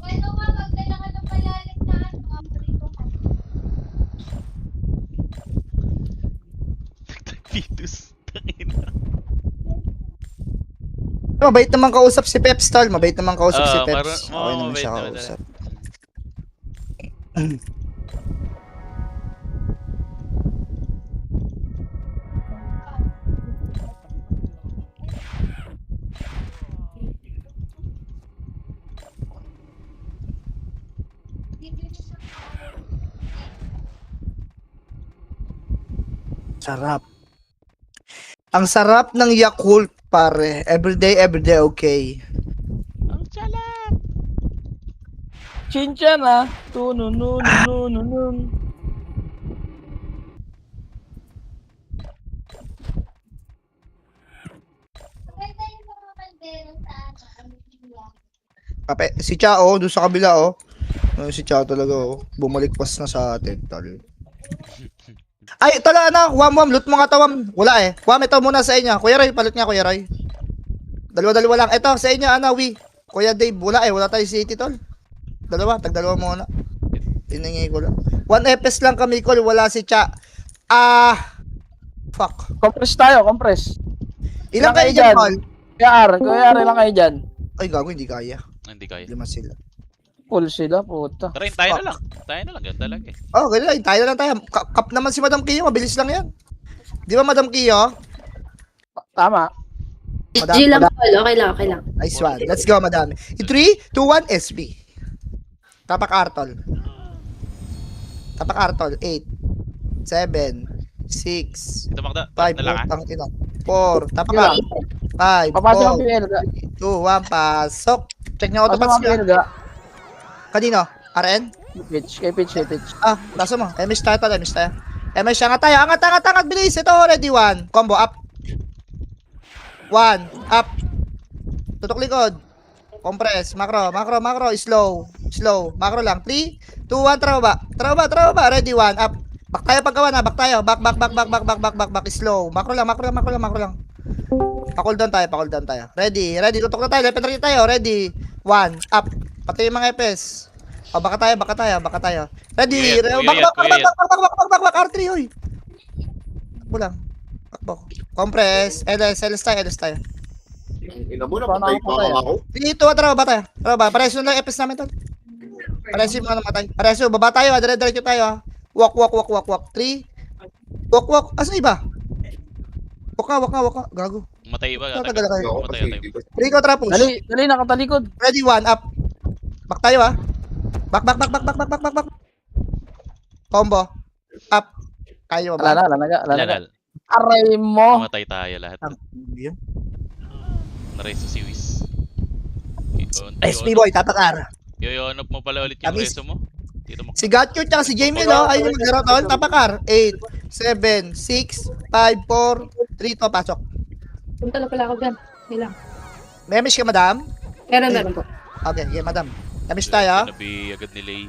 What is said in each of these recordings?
Pwede nga magdala ka ng malalim na prito. Fetus. Tangina. Mabait naman kausap si Peps, tol. Mabait naman kausap si Ah, Peps. maro- Okay naman mabait siya naman kausap. Sarap. Ang sarap ng Yakult, pare. Everyday, okay. Ang salap. Chinchan ah. Tununununununun. Pwede yung mga kaldero sa ano. Kape, si Chao, doon sa kabila, oh. Si Chao talaga, oh. Bumalik pas na sa atin, tol. Ay, tala na. Wam, loot mo nga to, Wam. Wala eh. Wam, ito muna sa inyo. Kuya Roy, palit nga, Kuya Roy. Dalawa lang. Ito, sa inyo, Wi. Kuya Dave, wala eh. Wala tayo city, tol. Tag-dalawa muna. Tiningi ko lang. 1 FS lang kami, Col. Wala si Cha. Fuck. Compress tayo, compress. Ilang Ilang kayo kayo dyan, dyan? Col? Kuya R, ilang kayo dyan? Ay, gago, hindi kaya. Hindi kaya. 5 sila. Full sila, puta. Tara, tayo na lang. Tayo na lang. Ganun talaga eh. Oh, ganun lang. Tayo na lang tayo. Kap naman si Madam Kiyo. Mabilis lang yan. Di ba, Madam Kiyo? Tama. Madam, G lang madam. Paul, okay lang. Nice one. Let's go, Madam. 3, 2, 1, SB. Tapak Artol. 8, 7, 6, Ito Magda. 5, Na lang ah. 4, tapak Yun lang. 5, Papasok ang 4, PL. 2, 1, pasok. Check nyo Pasok autopats ang PL. nyo. Kanino? RN? Kay Pitch. Nasa mo. MS tayo. MS, angat, bilis. Ito, ready, 1. Combo, up. 1, up. Tutok likod. Compress, macro, slow. Macro lang. 3, 2, 1, trawa ba? Ready, 1, up. Back tayo paggawa na, back tayo. Back, slow. Macro lang. Pa-cool down tayo. Ready, tutok na tayo. Left and right tayo. Ready, 1, up. Pati yung mga FS. O, baka tayo. Ready, back, R3, hoy. Takbo lang. Compress, LS tayo. Ina mo na, patay pa ako. Dito, trawa ba tayo? Pareso na lang FS namin tol. Pareso yung mga namatay. Pareso, baba tayo, dire-diretso tayo ha. Walk. 3. Walk. Asan iba? Walk ka. Gago. Matay ba? Tatagal na kayo. Matay. Rico, trapos. Dali, nakatalikod. Ready, 1, up. Back tayo ha. Back. Combo. Up. Kayo ba? Lala. Lalal. Aray mo. Matay tayo lahat. Yun. Nareso si Wiz. SP boy, tatakar. Yoyonop mo pala ulit yung Tamis. reso mo. Dito mo. Si Gatcho tsaka si Jamie lo, ayun yung maglaro tol, tapakar. 8, 7, 6, 5, 4, 3, to, pasok. Punta na pala ako dyan. Okay lang. May miss ka, madam? Meron po. Okay, madam. Namiss tayo. Nabi agad ni Lay.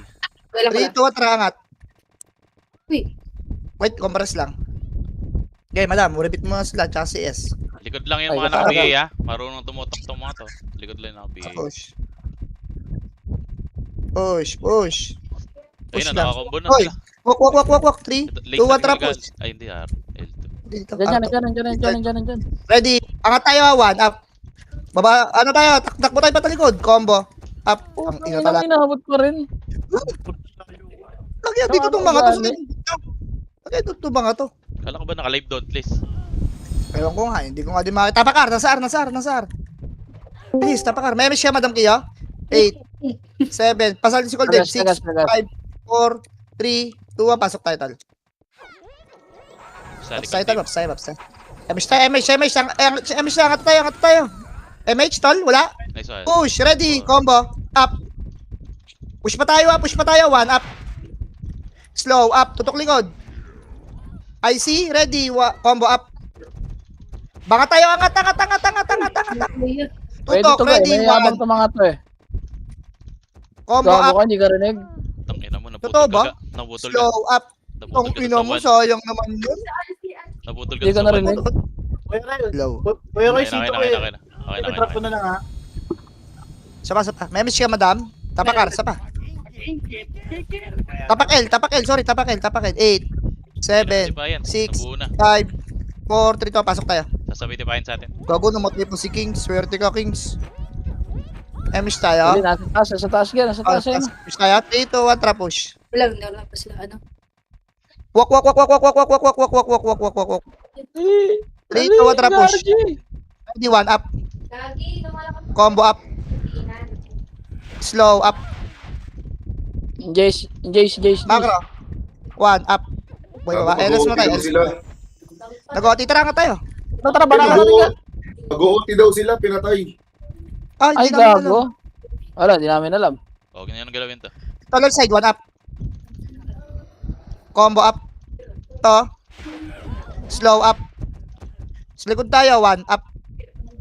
Okay lang 3, pala. 2, trangat. Uy, Wait, compress lang. Okay, madam, repeat mo sila, tsaka si S. Likod lang yung Ay, mga kasama. naka-BA ha. Marunong tumutok tong mga to. Likod lang yung naka-BA. Push. Ayun na, lang. nakakombo na Hoy, sila. walk. 3, Ito, 2, 1, trapos. Ay, hindi ha. L2. Dito, Diyan. Ready, angat tayo, 1, up. Baba, ano tayo, takbo tayo patalikod, combo. Up, ang ina talaga. Inahabot ko rin. Lagyan dito tong mga to. Lagyan dito tong mga to. Kala ko ba naka-live doon, please? Ewan ko nga, hindi ko nga din makita. Tapakar, nasar. Please, tapakar. May miss siya, Madam Kia. 8, 7, pasal din si Cold Dead. 6, 5, 4, 3, 2, 1, pasok tayo, tal. Sa Paps tayo, likod paps tayo. MH, angat tayo. MH, tol, wala. Nice one. Push, ready, combo, up. Push pa tayo, 1, up. Slow, up, tutok likod. IC, ready, combo, up. Baka tayo, angat. Pwede Tutok, to ba? ready, May habang 1, to mga to eh. combo, Gago up. ka, hindi ka rinig. Tangina mo, Totoo nabutol ba? ka. Nabutol ka. Slow, up. Nabutol Ang ka ina sa mo, one. sayang naman yun. Nabutol ka Hindi ka sa one. narinig. Kuya Ray, Slow. Kuya Ray, Okay sito na. kayo. Okay na. Drop ko na lang ha. Sapa. May miss ka, madam? Tapakar, sa pa. Tapak L, sorry, tapak L. 8, 7, Defiant. 6, Nabuo na. 5, 4, 3, 2, pasok tayo. Sasabay Defiant sa atin. Gago, namatay po si Kings. Swerte ka, Kings. Emish tayo. Hindi, nasa taas yan, nasa taas yan. Emish tayo. 3, 2, 1, trap push. Wala pa sila, ano. Walk. 3, 2, 1, trap push. Ready, 1, up. Lagi, lumalakad Combo up. Slow up. Jace. Macro. 1, up. Boy, baba. LS mo tayo. LS mo tayo. Nag-OT, tara nga tayo. Tara, bala ka natin. Mag-OT daw sila, pinatay. Ah, Ay, hindi namin alam. gago. Wala, di namin alam. Huwag na yung galawin to. To left side, 1 up. Combo up. To. Slow up. Sa likod tayo, 1 up.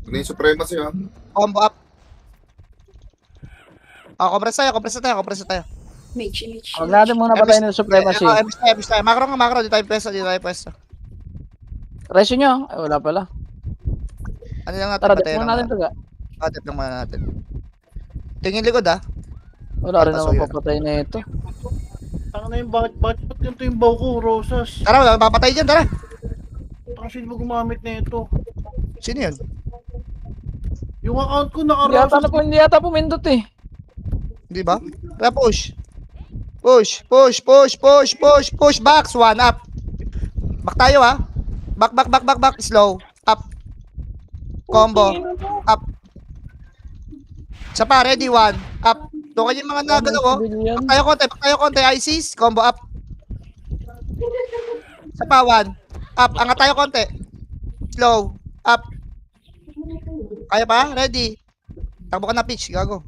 Ano yung supremacy ha? Combo up. Compress tayo. Mage. Huwag natin muna patayin ng supremacy. Emish tayo. Macro, di tayo pwesto. Resyo nyo? Ay, wala pala. Ano lang natin, Tara, patayin dito muna natin taga. Dip lang muna natin. Tingin likod, ah. Wala rin Papaso naman yun. papatay na ito. Tanga na yung bakit ganito yung baw ko, Rosas? Tara, wala papatay dyan, tara. Tanga sino ba gumamit na ito? Sino yun? Yung account ko Hindi yata pumindot eh. Di ba? Tara, push. Push. Backs, 1 up. Back tayo, ha. Back. Slow. Up. Combo. Up. Sa pa, ready, 1. Up. Doon kayo yung mga nagalaw, oh. Back tayo konti. ICs. Combo up. Sa pa, 1. Up. Angat tayo konti. Slow. Up. Kaya pa? Ready. Takbo ka na pitch. Gago.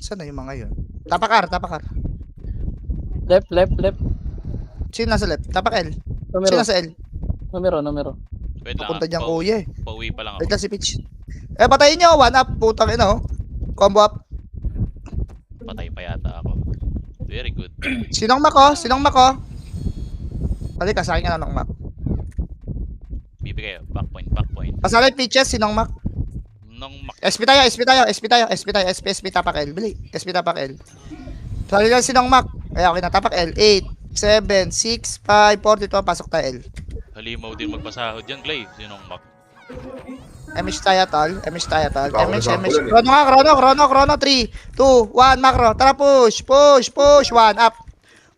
Saan na yung mga yun? Tapakar. Left. Sino nasa left? Tapak L. Sino Numero. nasa L? Numero. Wait lang. Papunta dyan, kuya, eh. Pauwi pa lang Wait ako. lang si Pitch. Patayin nyo. 1 up. Putang ina, oh. Combo up. Patay pa yata ako. Very good. Sinong Mac, oh? Balik ka, sa akin ka na ng Mac. Bibi kayo. Back point. Pasalay pitches, sinong Mac? Nung SP tayo. SP tapak L. Bili. SP tapak L. Pasalay lang sinong Mac. Kaya okay na, tapak L. 8, 7, 6, 5, 4, 2, pasok tayo L. halimaw din magpasahod dyan, Clay. Sinong Mac? Emish tayo, tol. Emish. Bawal na Chrono. 3, 2, 1, macro. Tara, push. 1, up.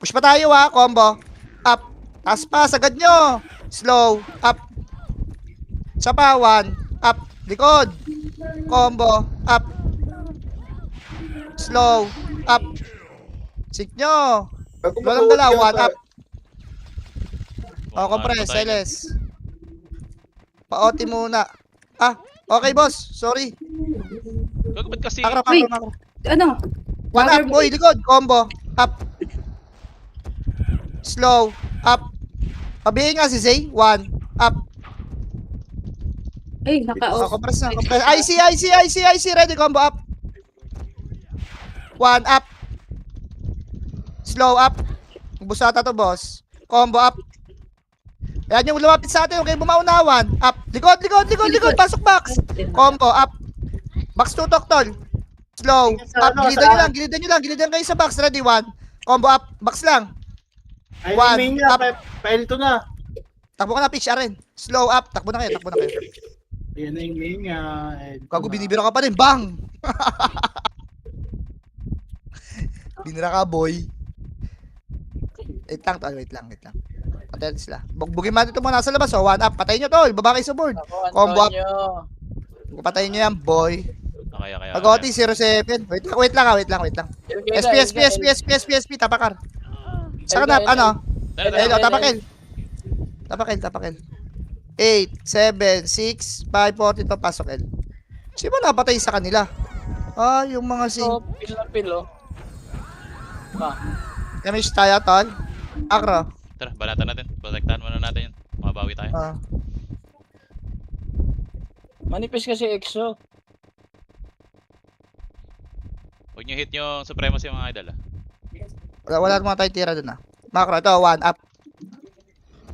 Push pa tayo, ha. Combo. Up. Taas pa, sagad nyo. Slow. Up. Isa pa, 1. Up. Likod. Combo. Up. Slow. Up. Sik nyo. Walang galaw, 1 up. Compress, LS. Pa-OT muna. Okay, boss. Sorry. Gago, ba't kasi? Macro. Ano? 1 up, boy. Likod. Combo. Up. Slow. Up. Pabihin nga si Zay. 1. Up. Ay, naka-off. Compress na. IC. Ready. Combo up. 1 up. Slow up. Busata to, boss. Combo up. Ayan yung lumapit sa atin. Okay, bumaunawan. Up. Likod. Pasok box. Combo up. Box tutok, tol. Slow. Up. Gilidan nyo lang. Gilidan kayo sa box. Ready, 1. Combo up. Box lang. Ay, One, main niya, up. pailito na. Takbo ka na, pitch, Aren. Slow up. Takbo na kayo. Ayan na yung main niya. Gago, binibira ka pa rin. Bang! Binira ka, boy. Wait lang. Patayin sila. Bugbugin natin ito muna nasa labas. 1 up. Patayin nyo to. Ibaba kayo sa board. Combo up. Patayin nyo yan, boy. Kaya. Mag-OT 07. Wait lang. SP. Tapakar. Saka na, ano? Tapakil. 8, 7, 6, 5, 4, ito, pasok L. Sino ba napatay sa kanila? Yung mga Pilo. Damage tayo, tol. Akro. Tara, banatan natin. Protektahan muna natin yun. Makabawi tayo. Manipis kasi EXO. Huwag nyo hit yung supremacy mga idol, Wala naman tayo tira dun, Macro, ito, 1 up.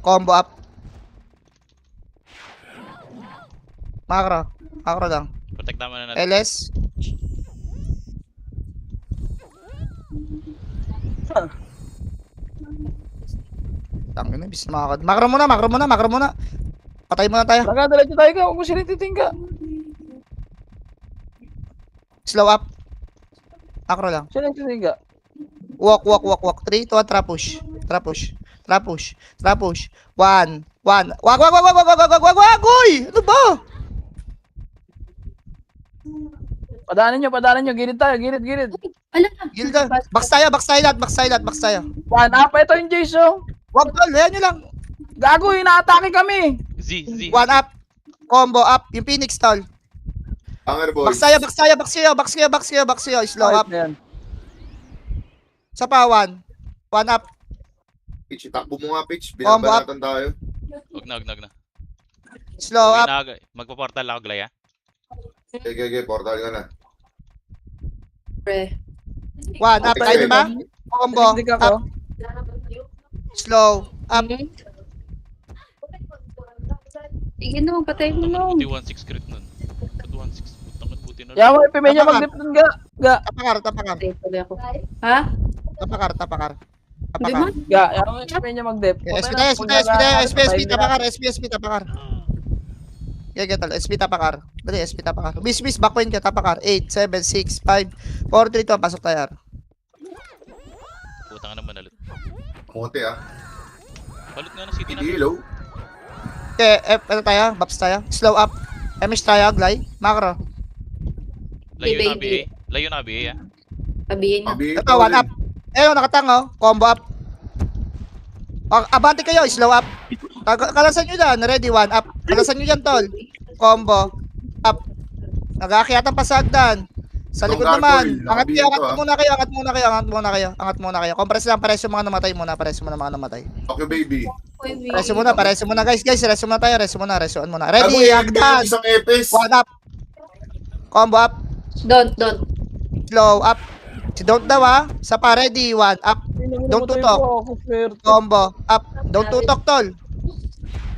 Combo up. Macro. Macro lang. Protect naman na natin. LS. Tangin na, bis na makakad. Macro muna. Patay muna tayo. Nakadalag tayo ka, huwag mo sinititing ka. Slow up. Macro lang. Sinititing ka. Walk. 3, 2, 1, trap push. 1. Wag. Uy! Ano ba? Padaanan nyo, gilid tayo, gilid. Alam na. Gilda. Box tayo lahat. One up, ito yung Jason. Wag tol, ayan nyo lang. Gago, inaatake kami. Z. 1 up. Combo up. Yung Phoenix tol. Hanger boy. Box tayo. Slow up. Ayos na yan. Sa pa, 1 up. Pitch, itakbo mo nga, Pitch. Combo up. Binabanatan tayo. Huwag na. Slow up. Magpa-portal ako, Glay, ha? Okay, portal ka na. Pre. 1 up. Kaya nyo ba? Combo Sinititing up. ako. Slow up. Tigil naman, patay mo lang. Buti 1-6 crit nun. Buti 1-6. Putang buti na. Yawa, ipimenya mag-dip dun ga. Tapakar. Patay tuloy ako. Ha? Tapakar. Hindi man. Yawa, ipimenya mag-dip. SP, tapakar. Get tol, SP tapakar. Dali, SP tapakar. Bis, backwind ka, tapakar. 8, 7, 6, 5, 4, 3, 2, pasok tayo. Putang na manalut. Mote ah. Balut nga ng city natin. Hindi, low. Okay, ano tayo? Baps tayo. Slow up. MS tayo, Glay. Macro. Layo na BA, ha? Sabihin na. Abi, Ito, 1 up. Ayun, nakatango. Combo up. Abante kayo, slow up. Kalasan nyo dyan. Ready, 1 up. Kalasan nyo dyan, tol. Combo. Up. Nag-aakyat ang pasagdan. Sa likod Long naman. gargoyle. Angat muna kayo. Compress lang, pares yung mga namatay muna. Okay, baby. Reso muna, guys. Reso muna tayo. Resoan muna. Ready, Ako, hagdan. Isang epes. 1 up. Combo up. Don't. Slow up. Si don't daw, ha. Sa pa, ready, 1 up. Don't tutok. Combo up. Don't tutok, tol.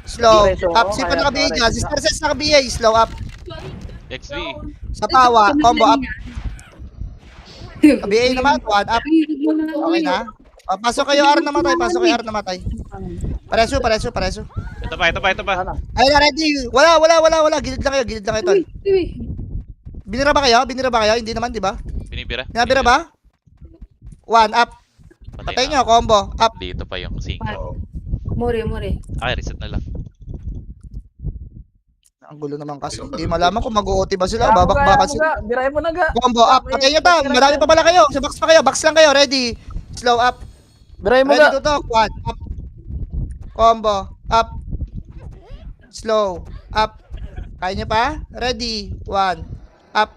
Slow up. Si pa naka-BA dyan. Si Star Sense naka-BA. Slow up. XV. Sa pawa. Combo up. BA naman. 1 up. Okay na. Pasok kayo R namatay. Pareso. Ito pa. Ayun na, ready. Wala. Gilid lang kayo, tol. Binira ba kayo? Hindi naman, di ba? Binibira. Binabira ba? 1 up. Patay nyo. Combo. Up. Dito pa yung 5. Oo. More. Ay, reset na lang. Ang gulo naman kasi. Hindi malaman kung mag-OT ba sila. Babakbakan sila. Biray mo na ga. Combo up. Patay nyo to. Marami pa pala kayo. Sa box pa kayo. Box lang kayo. Ready. Slow up. Biray mo Ready ga. to talk. 1 up. Combo. Up. Slow. Up. Kaya nyo pa? Ready. 1. Up.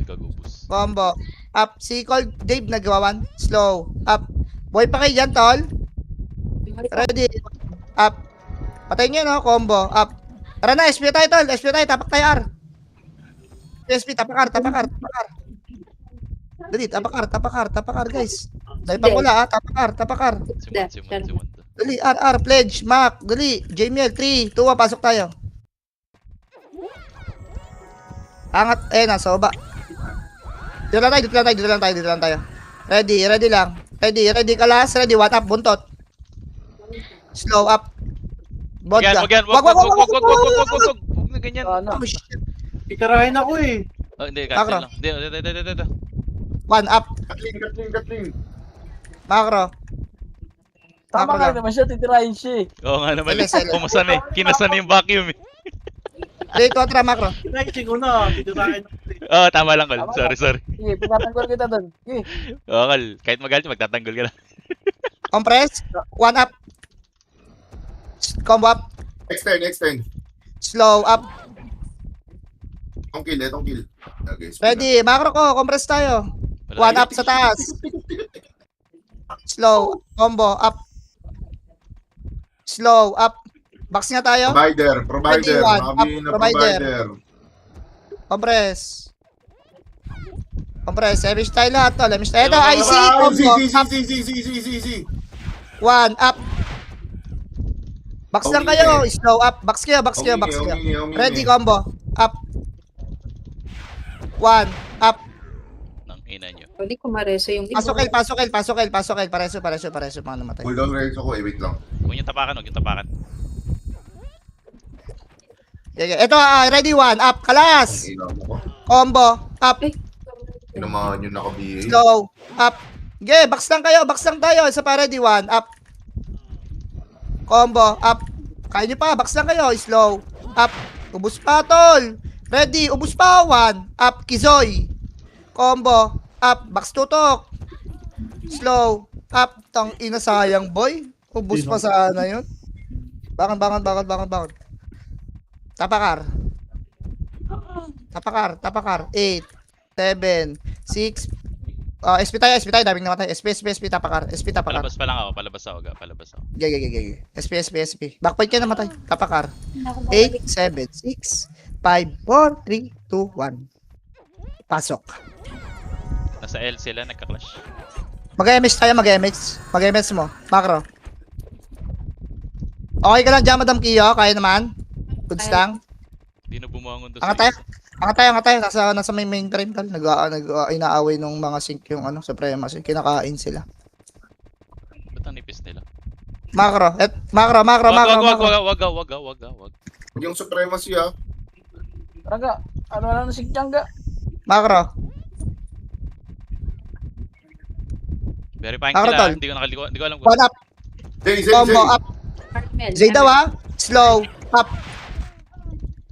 Gagubos. Combo. Up. Si Cold Dave nagawa 1. Slow. Up. Boy pa kayo dyan, tol. Ready. Up. Patay nyo, no? Combo. Up. Tara na, SP tayo, tol. SP tayo. Tapak tayo, R. SP, tapakar. Dali, tapakar, guys. Dahil pa mula, ha? Tapakar. Simon. Dali, R, pledge, Mac. Dali, Jamiel, 3, 2, 1, pasok tayo. Angat, nasa baba. Dito lang tayo. Ready lang. Ready ka last. Ready, 1 up, buntot. Slow up. Wag yan. Wag na ganyan. Oh, shit. Itarahin ako eh. Oh, hindi. Macro. Cancel lang. Dito. 1 up. Katling. Macro. Tama Macro ka naman siya, titirahin siya eh. Oo nga naman. Sele. Kumusan eh. Kinasan yung vacuum eh. Ready, kontra, Macro. Naising ko na. Titirahin ako. Oo, tama lang, Kol. Sorry. Sige, pinatanggol kita doon. Sige. Oo, Kol. Kahit magalit, magtatanggol ka lang. Compress. 1 up. Combo up. Extend. Slow up. Itong kill. Okay, Ready, Macro ko. Compress tayo. 1 up sa taas. Slow. Combo up. Slow up. Box nga tayo. Provider. Ready, one. Makabihin na Provider. provider. Compress. Emish tayo lahat to. Ito, IC. Combo. Up. Si. 1 up. Box lang Okay. kayo. Slow up. Box kayo. Okay. Ready, combo. Up. 1, up. Nang ina nyo. Hindi ko mareso yung Pasok, pareso, mga namatay. Hold on, reso ko. Wait lang. Huwag yung tapakan, huwag yung tapakan. Yeah. Ito, ready 1, up, kalas. Ina mo ko. Combo, up, Inamahan yung naka-BA. slow, up. Okay, box lang tayo. Isa pa, ready 1, up. Combo, up. Kaya nyo pa, box lang kayo, slow, up. Ubus pa, tol. Ready, ubus pa, 1, up, Kizoy. Combo, up, box tutok. Slow, up. Tang ina sayang, boy. Ubus pa sana yun. Bangon. Tapakar. 8, 7, 6. SP tayo. Daming namatay. SP, tapakar. Palabas pa lang ako, palabas ako. Gay. SP. Backpoint kayo namatay. Tapakar. 8, 7, 6, 5, 4, 3, 2, 1. Pasok. Nasa L sila, nagka-clash. Mag-MS tayo, mag-MS mo. Macro. Okay ka lang dyan, Madam Kiyo? Kaya naman? Goods Kaya. lang? Hindi na bumangon doon Angat tayo. Nasa main frame tal. Inaaway nung mga sync yung Supremacy. Kinakain sila. Ba't ang nipis nila? Macro. Wag. Yung supremacy ah. Raga, ano lang si Tiangga? Macro. Verifying Ako, sila, tol. hindi ko alam kung... One up. Zay. Combo up. Zay daw ha. Slow. Up.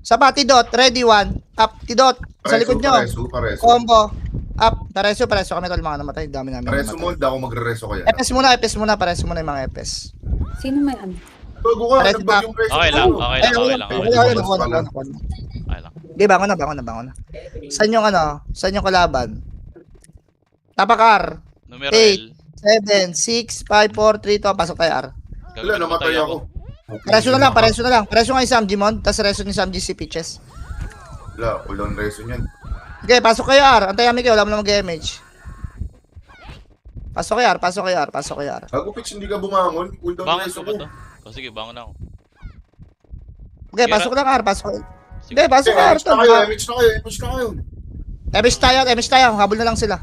Sapa, Tidot. Ready 1. Up. Tidot. Sa likod nyo. Pareso. Combo. Up. Pareso kami tol mga namatay. Dami namin Pareso namatay. mo, hindi ako magre-reso kaya. FS muna. Pareso muna yung mga FS. Sino may ano? Bago ka, Pareso nagbag na. yung reso Okay ko. lang. Okay lang. Bangon na. Saan yung kalaban? Tapakar. Numero 8, L. 7, 6, 5, 4, 3, 2. Pasok tayo, R. Wala, namatay ako. Pareso na lang. Pareso nga yung Sam Jimon, tapos reso ni Sam G si Peaches. Wala, ulang reso niyan. Okay, pasok kayo, R. Antayin kami kayo, wala mo na mag-MH. Pasok kayo, R. Ako, Pitch, hindi ka bumangon. Ulang Bangon reso ko ba ko. to? O sige, bangon ako. Okay, Kira- pasok lang, R. Pasok. Sige. Hindi, pasok ka, R. MH na kayo. MH tayo. Habol na lang sila.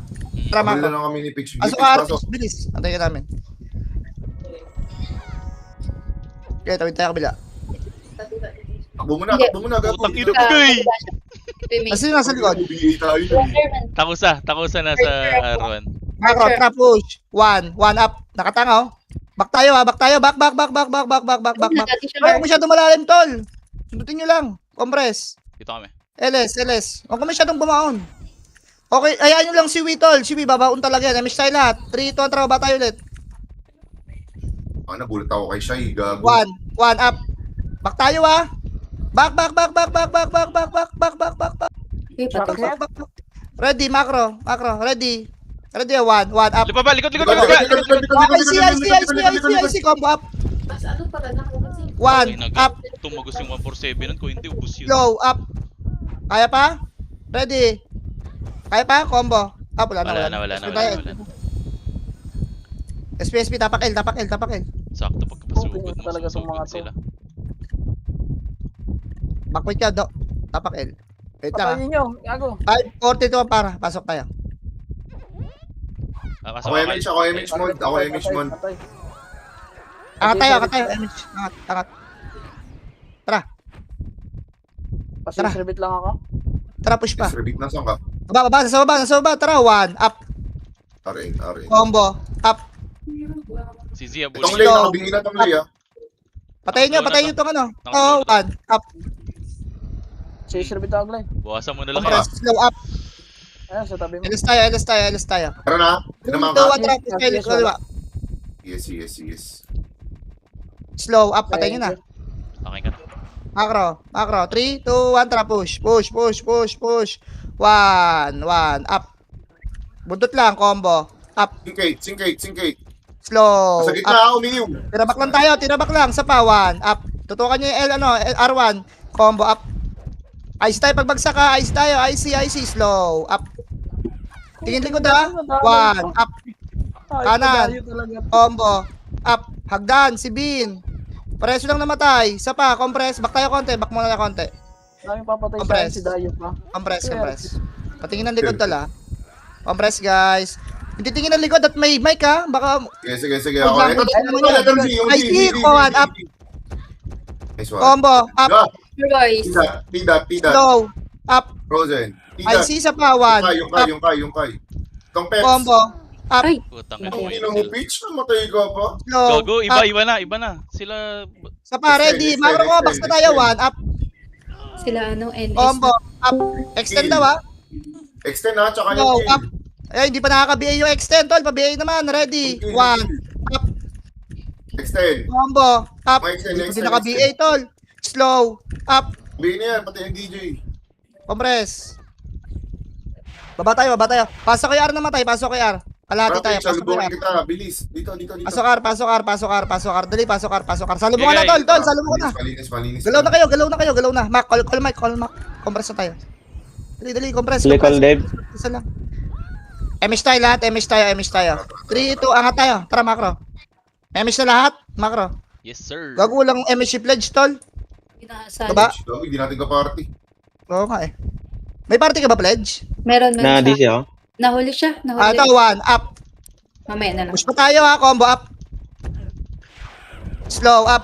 Tara, Habol Marco. na lang kami ni Pitch. Pasok ka, R. Bilis. Antayin ka namin. Okay, tawid tayo kabila. Takbo mo na, gago. Putang ina ko, guy! Kasi nasa likod. BA tayo. Takusa na sa R1. Macro, trap push. 1 up. Nakatanga, oh. Back tayo. Back. Huwag masyadong malalim, tol. Sundutin nyo lang. Compress. Dito kami. LS. Huwag ka masyadong bumaon. Okay, ayaan nyo lang si Wee, tol. Si Wee, babaon talaga yan. Amish tayo lahat. 3, 2, trabaho ba tayo ulit? Nagulat ako kay Shai, gago. 1 up. Back tayo, ah. Back. Ready, macro. Ready, 1 up. Lipa ba? Likod! IC, combo up. 1 up. Tumagos yung 147 nun. Kung hindi, ubus yun. Slow up. Kaya pa? Ready. Kaya pa? Combo. Up, wala na. Wala na. SP, tapak L. Sakto pagkapasugod mo. Talaga tong mga to. Sila. Backward ka, do. Tapak L. Wait lang, Patayin nyo, gago. 5, 42 para. Pasok tayo. Pasok Ako MH mode. Angat tayo. MH. Angat. Tara, Pasiservit lang ako. push pa. Repeat na saan ka? Baba, nasa baba. Tara, 1 up. RN. Combo. Up. Si Zia Itong bully. lane, nakabingi na itong lane ah. Patayin nyo itong Oh, 1 up. Pasiservit ako, Glenn. Buwasan mo na lang. Compress. Slow up. Ayan, sa tabi mo. LS tayo. Tara na. 2, Naman 1, ka. trap. Kaliwa. Yes. Slow up. Patayin nyo na. Okay ka na. Macro. 3, 2, 1, tara, push. 1 up. Buntot lang, combo. Up. Syncate. Slow. Sa Up. gitna, umiiw. Tirabak lang sa pa. 1 up. Tutukan nyo yung R1. Combo up. Ice tayo pagbagsak ka. Ice tayo. IC. Slow. Up. Tingin likod ha. 1 up. Kanan. Combo. Up. Hagdan. Si Bean. Pareso lang namatay. Isa pa. Compress. Back tayo konti. Back muna na konti. Daming papatay sa Compress. si Dayo pa. Compress. Patingin ng likod tol ha. Compress guys. Hindi tingin ng likod at may mic ha. Baka Sige. Huwag Ako, lang, ito, huwag lang. ito, yung I D, see, D, one D, up. D. Nice one. combo. Up. Yeah, Sure, guys. Pida. Slow. Up. Frozen. I see sa pawan. Yung Up. kay. Tong Peps. Combo. Up. Ay, Putang ina Ang mo ina yun. mo, Peach, namatay ka pa. Slow. Go, Up. iba na. Sila, Sa pa, ready. Extend, Macro ko, extend, box na tayo. extend. One. Up. sila ano, NS. Combo. Up. Extend daw ha. Extend na, tsaka Slow. yung Up. Ay, hindi pa nakaka-BA yung extend, tol. Pa-BA naman. Ready. kill. One. Up. Extend. Combo. Up. May extend, Hindi extend, naka-BA, tol. Slow. Up. Bigyan na yan, pati yung DJ. Compress. Baba tayo. Pasok kay R naman tayo. Pasok kay R. Kalahati tayo. Peach, Pasok kay salubungin R. kita. Bilis. Dito. Pasok R. Dali, pasok R. Salubungan na, tol. Salubungan na. Malinis. Galaw na kayo. Mac, call Mac. Compress na tayo. Dali, compress. Call Dev. Isa lang. MS tayo lahat. 3, 2, angat tayo. Tara, macro. MS na lahat. Macro. yes sir. Gago lang MSC pledge, tol. Inaasahan. Baba. Hindi natin ka-party. Oo nga eh. May party ka ba, pledge? Meron Na siya. DC ako. Nahuli siya. Ito, 1. Up. Mamaya na lang. Push pa tayo ha. Combo up. Slow up.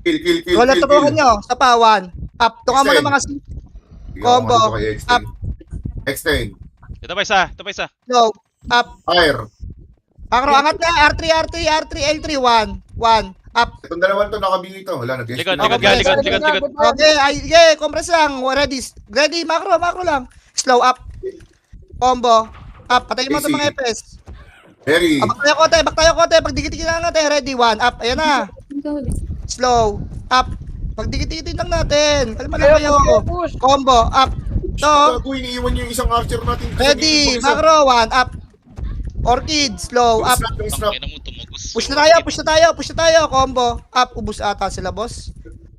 Kill. Wala tutukan nyo. Sa pa, 1. Up. Tunga mo Extend. na mga Combo. Extend. Ito pa isa. slow. Up. Fire. Macro, angat na. R3, L3, 1. Up. Itong dalawang to nakabili to. Wala, nag-guess. Likod. Okay, compress lang. Ready, macro lang. Slow up. Combo. Up. Patayin mo itong Easy. mga FS. Harry. Back tayo kote. Pag dikit-dikit lang natin. Ready, 1. Up. Ayan na. Slow. Up. Pag dikit-dikit lang natin. Kalma lang kayo. Push. Combo. Up. To. Gago, iniiwan niyo yung isang archer natin. Ready. Macro. 1. Up. Orchid. Slow. Up. Snap. Tangina mo tumugos. Push na tayo. Combo. Up. Ubus ata sila, boss.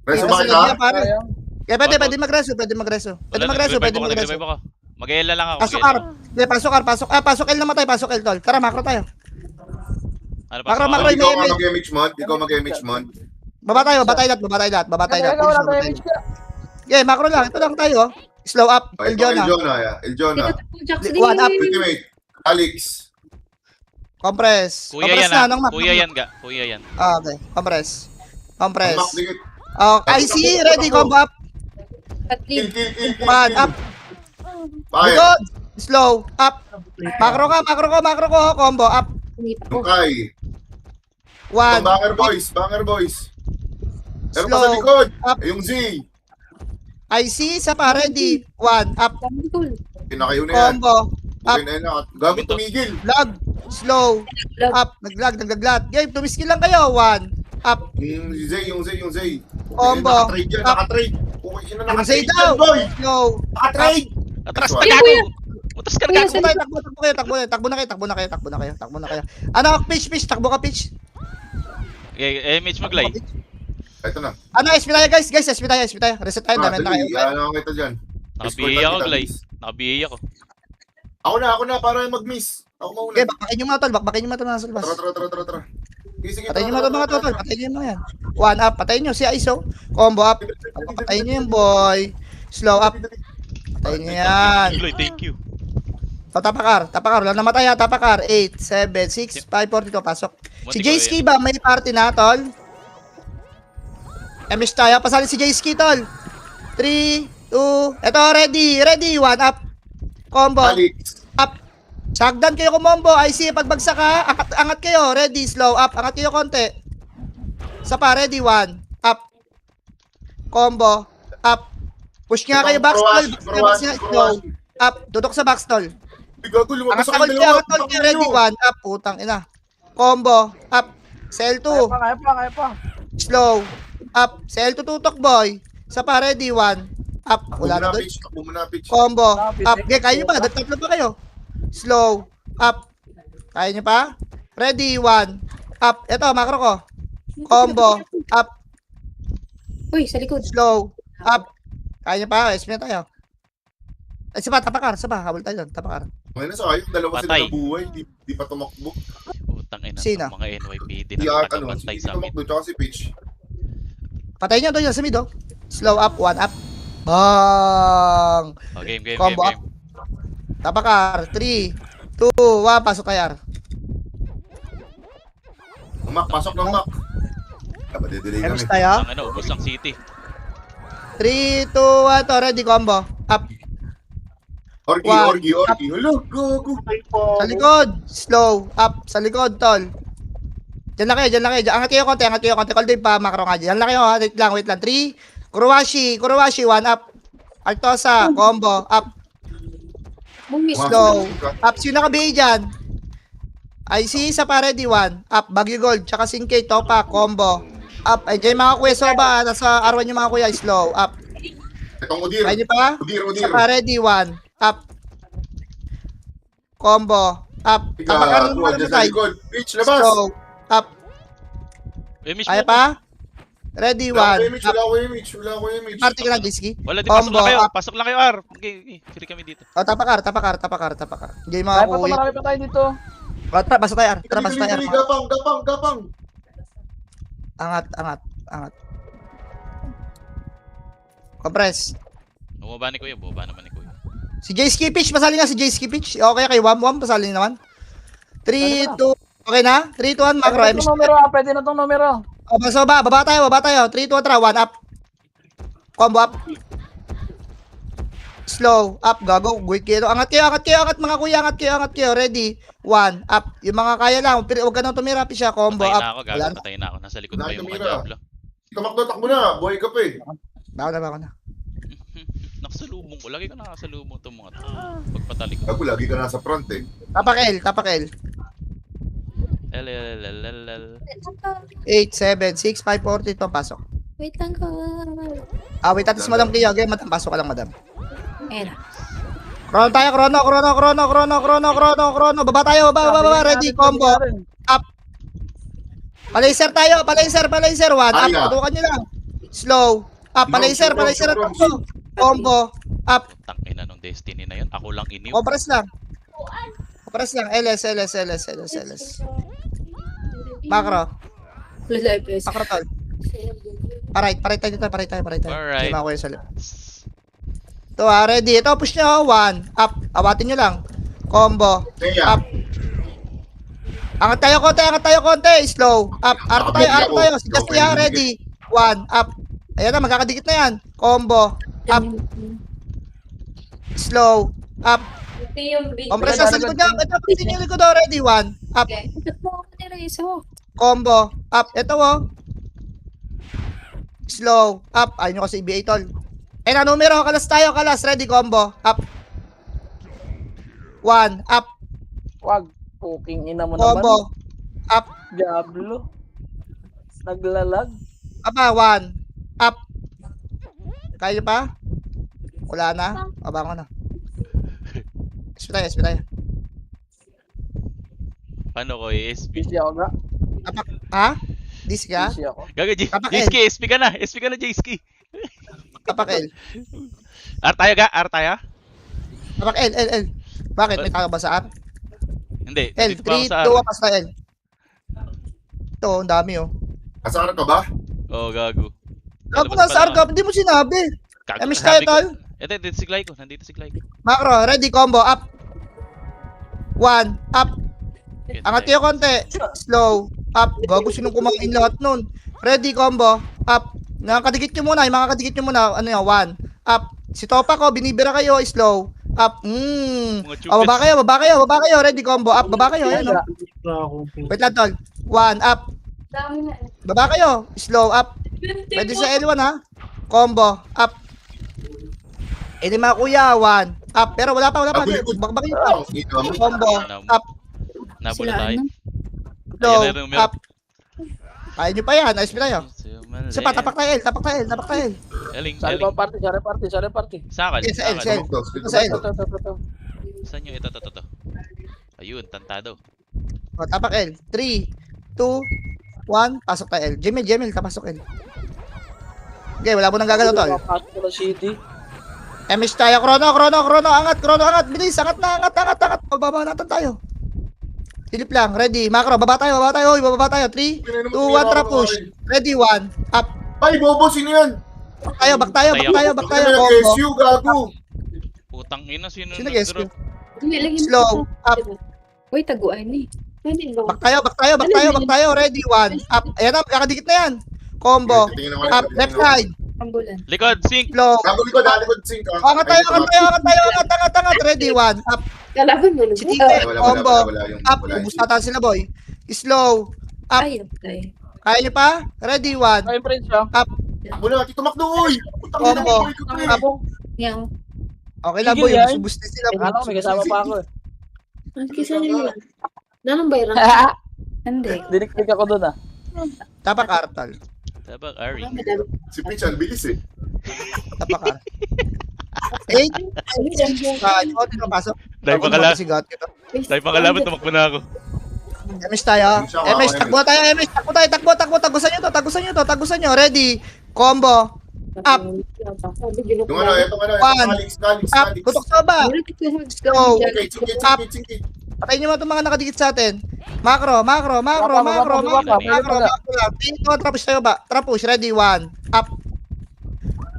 Reso Ayun, ba sila kita? niya, pare. Sayang. Kaya pwede magreso. Pwede magreso. Mag-ela lang ako. Pasok R. Hindi, pasok L naman tayo. Pasok L, tol. Tara, macro tayo. Ano Macro, pa? macro. Ikaw mag-image mod. Baba tayo lahat. Teka, wala tayo mix ka. Yeah, macro lang. Ito lang tayo. Slow up. Okay, El Jonah. El Jonah. One up. Ultimate. Alex. Compress. Kuya Compress yan na. ah. Anong Mac? Kuya yan. Okay. Compress. Back dikit. IC. Ready. Combo up. Kill. One up. Fire. Likod. Slow. Up. Macro ko. Combo up. Tukay. One. Banger boys. Meron pa sa Slow. likod. Up. Yung Z. IC. Sa pa. Ready. One up. Pinakayo na yan. Combo. Up. Okay na yan. Gago tumigil. Lag. Slow. Up. Naglag. Game. Tumiskil lang kayo. One. Up. Yung Z. Combo. Nakatrade yan. Up. Nakatrade. Okay, yun na Yung nakatrade say daw. yan, boy. Slow. Nakatrade. Atras Nice na one. gago. Atras ka na gago. Takbo na kayo. Ano, pitch. Takbo ka, pitch. Mitch Maglay. Ito na. Ano, SP tayo, guys. SP tayo. Reset tayo. Dami na kayo. Ano kita dyan. Nakabihi ako, Glay. Nakabihi ako. Ako na, para mag-miss. Ako mauna. Okay, bakbakin yung mga tol. Bakbakin yung mga tol nasa labas. Tara. Sige, Patayin nyo mga tol. Patayin nyo yan. One up. Patayin nyo si ISO. Combo up. Patayin nyo yung boy. Slow up. Patayin nyo yan. Glay, thank you. Tapakar. Wala namatay ha. Tapakar. 8, 7, 6, 5, 42. Pasok. Si J-Ski ba? May party na, tol? MS tayo. Pasali si J-Ski, tol. 3, 2. Eto, ready. One up. Combo. Alex. Up. Sagdan kayo kumombo. IC, pagbagsak ka. Angat kayo. Ready, slow. Up. Angat kayo konti. Sa pa, ready. One. Up. Combo. Up. Push nga kayo backstall. Slow. Up. Tutok sa backstall. Gago, lumabas Angat kayo. Ready. One. Up. Putang ina. Combo. Up. Cell 2. Kaya pa. Slow. Up. Cell 2 tutok, boy. Sa pa, ready. One. Up. Wala na doon. Takbo mo na, pitch. Combo. Up. Okay, kaya nyo pa. Tatlo pa kayo. Slow. Up. Kaya nyo pa? Ready. One. Up. Ito, macro ko. Combo. Up. Uy, sa likod. Slow. Up. Kaya nyo pa? SP na tayo. Ay, saba. Tapakar. Habol tayo doon. Tapakar. Ngayon na sa dalawa sila Patay. nabuhay. Di pa tumakbo. Putang ina. Sino? Mga NYPD Di na ano, nakapantay si sa amin. tumakbo, tsaka si pitch. Patayin nyo doon sa mid, oh. Slow up. One up. Bang. Oh, game. Combo up. Tapakar. 3, 2, 1. Pasok tayo, R. Mak, pasok ng Mak. Didelay kami. Emis tayo. Ang ubos ang city. 3, 2, 1. To, ready, combo. Up. Orgi. Hello, go. Sa likod. Slow. Up. Sa likod, tol. Diyan lang kayo. Angat kayo konti. Call din pa, macro nga dyan. Diyan lang kayo, ha. Wait lang. 3. Kurowashi. 1 up. Artosa. Combo. Up. Bumis. Slow. Up. Sino naka-BA dyan? IC, isa pa, ready, 1. Up. Bagyo Gold. Tsaka Sinke. Topa. Combo. Up. Ay, dyan yung mga kuya soba. Nasa R1 yung mga kuya. Slow. Up. Itong Udir. Kaya nyo pa? Udir. Isa pa, ready, 1. Up. Combo. Up. Tapakaran mo Dyan naman sa tayo. likod. Reach, labas. Slow. Up. Image Kaya mo. pa? Ready, 1. Wala ko image. Party ka lang, Jiski. Wala, di pasok Combo. lang kayo. Up. Pasok lang kayo, R. Okay, free kami dito. Oh, tapakar. Game mga Kaya pa ito, kuya. marami pa tayo dito. Tara, basta tayo. Tara, basta tayo. Gapang. Angat. Compress. Bumaba ni Kuya, bumaba naman ni Kuya. Si J-Ski Pitch, pasali nga si J-Ski Pitch. Okay, kay Wam, pasali naman. 3, 2, okay na? 3, 2, 1, macro. Pwede na itong numero, pwede na itong numero. Oh, basta baba tayo. 3, 2, 1, 1 up. Combo up. Slow up, gago. Guwit kayo. Angat mga kuya. Angat kayo. Ready? 1 up. Yung mga kaya lang. Huwag ka nang tumira. Pisya, combo Patayin up. na ako, Wala gago. na. Patayin na ako. Nasa likod Wala pa yung mga tumira. Diablo. Tumakbo, takbo na. Buhay ka pa eh. Bako na. Nakasalubong ko. Lagi ko nakasalubong itong mga to. Pagpatalik ko. Ako, lagi ka nasa front eh. Tapak L. 8, 7, 6, 5, 40. Ito, pasok. Wait lang ko. Wait, atas madam kayo. Okay, madam. Pasok ka lang, madam. Ayan na. Krono tayo, krono. Baba tayo, baba. Ready, combo. Up. Palaser tayo, palaser. 1 up. Aria. Tutukan nyo lang. Slow. Up, palaser. Combo. Up. Tangina nung Destiny na yun. Ako lang iniw. Compress lang. LS. Macro. Live. Macro tol. Paray tayo dito. Alright. Lima ko yung salip. Ito ready. Ito, push nyo. 1 up. Awatin nyo lang. Combo. Kaya, Up. Angat tayo konti. Slow. Up. Arto tayo. Si Justia, ready. 1 up. Ayan na, magkakadikit na yan. Combo. Up. Slow. Up. Compress lang sa likod niya. Ito, pagsin yung likod. Ready. 1 up. Ito mo ako nila isa mo. Combo. Up. Ito Slow. Up. Ayun nyo kasi IBA tol. Na numero. Kalas. Ready. Combo. Up. 1 up. Wag. Puking ina mo naman. Combo. Up. Diablo. Naglalag. 1 up. Kaya nyo pa? Wala na? Abango na. SP tayo. Paano ko i-SP? Busy ako ga. Ha? Dis ka? Busy ako. Gago, Tapak J-Ski, SP ka na, J-Ski. Tapak L. R tayo ga, R tayo? Tapak L. Bakit? May tao ba sa R? Hindi, L. dito pa ako 3, sa 2, R. pas na L. Ito, ang dami asara ka ba? Oo, gago. Gago na sa R ka, hindi mo sinabi. Gago, Miss tayo sabi ko. tol. Ito, nandito si Glay ko. Macro, ready, combo, up. 1, up. Angat kayo konti. Slow, up. Gago, sinong kumain lahat nun? Ready, combo, up. Nakakadikit nyo muna, yung mga kadikit nyo muna. 1, up. Si Topa ko, binibira kayo, slow, up. Baba kayo. Ready, combo, up. Baba kayo, ayan Wait lang, tol. 1, up. Baba kayo, slow, up. Pwede sa L1, ha? Combo, up. Di mga kuya, 1 up. Pero wala pa. Bakbakin pa. Combo, up. Nabula Sila tayo. ano? Slow, Ayan na yung numero. up. Kaya nyo pa yan. Ayos pa tayo. Isa pa, tapak tayo. Eling. Sari party. Sa akin. Yes, L. Sa L. Saan yung ito? Ayun, tantado. O, tapak L. 3, 2, 1. Pasok tayo L. Jemil, tapasok L. Okay, wala mo nang gagalaw tol. Pasok na city. MS tayo. Krono. Angat. Bilis. Angat. Pagbaba natin tayo. Silip lang. Ready. Macro. Baba tayo. Hoy, baba tayo. 3, 2, 1. Tara push. Ready. 1. Up. Ay, bobo, sino yan? Back tayo. Ano Combo. nag-SU, gago? Putang ina, sino Sino nag-SQ? nag-drop? Slow. Up. Uy, taguan eh. Back tayo. Ready, 1. Up. Ayan na, kakadikit na yan. Combo. Tingin naman, Up, tingin left naman. side. Ambulan. Likod, sync. Slow. Likod, sync. Angat tayo. Angat. Ready, 1. Up. Kalaban mo. Si Tite. Combo. Wala yung, Up. wala yung Ubus na sila, boy. Slow. Up. Ay, okay. Kaya niyo pa? Ready, 1. Ay, Prince, ah. Up. Takbo na, Tito Macdo, uy! Putang ina Combo. mo, uy, kapre. Up. Yaw. Okay lang, Tigil boy. yan. Ubus na sila. Akala ko may kasama pa ako eh. Kisa nila. Nanong bayrang? Hindi. Diniklik ako doon ah. Tapak Artal. Tabak, Ari. Si Pitch, ang bilis eh. Tapak Artal. 8. Konti na pasok. Dahil pa kala, Sigat kita. dahil pa kalaban, tumakbo na ako. MS tayo. MS, takbo tayo. MS, takbo. Tagusan nyo. Ready. Combo. Up. Yung ano, eto ano, One. Calix. Up. Tutok sa ba? Go. Up. Singkit. Patayin nyo mga itong mga nakadikit sa atin. Macro. Macro lang. Tingin trapus tayo ba? Trapus. Ready. 1. Up.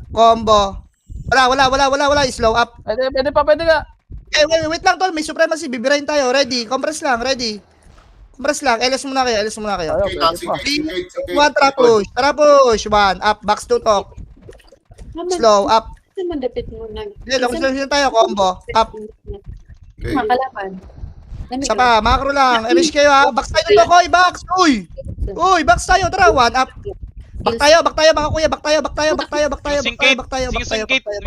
Combo. Wala. Slow. Up. Pwede ka. Wait lang tol. May supremacy. Bibirahin tayo. Ready. Compress lang. Ready. LS muna kayo. Ayaw, pwede pa. 1. Trapus. 1. Up. Box to talk. Slow. Up. Mandapit mo na. Long tayo. Combo. Up. Makalaban. Isa pa. Macro lang. MS kayo ha. Box tayo dito. Koy. Box. Uy. Box tayo. Tara. 1. Up. Back tayo mga kuya. Back tayo. Singkit.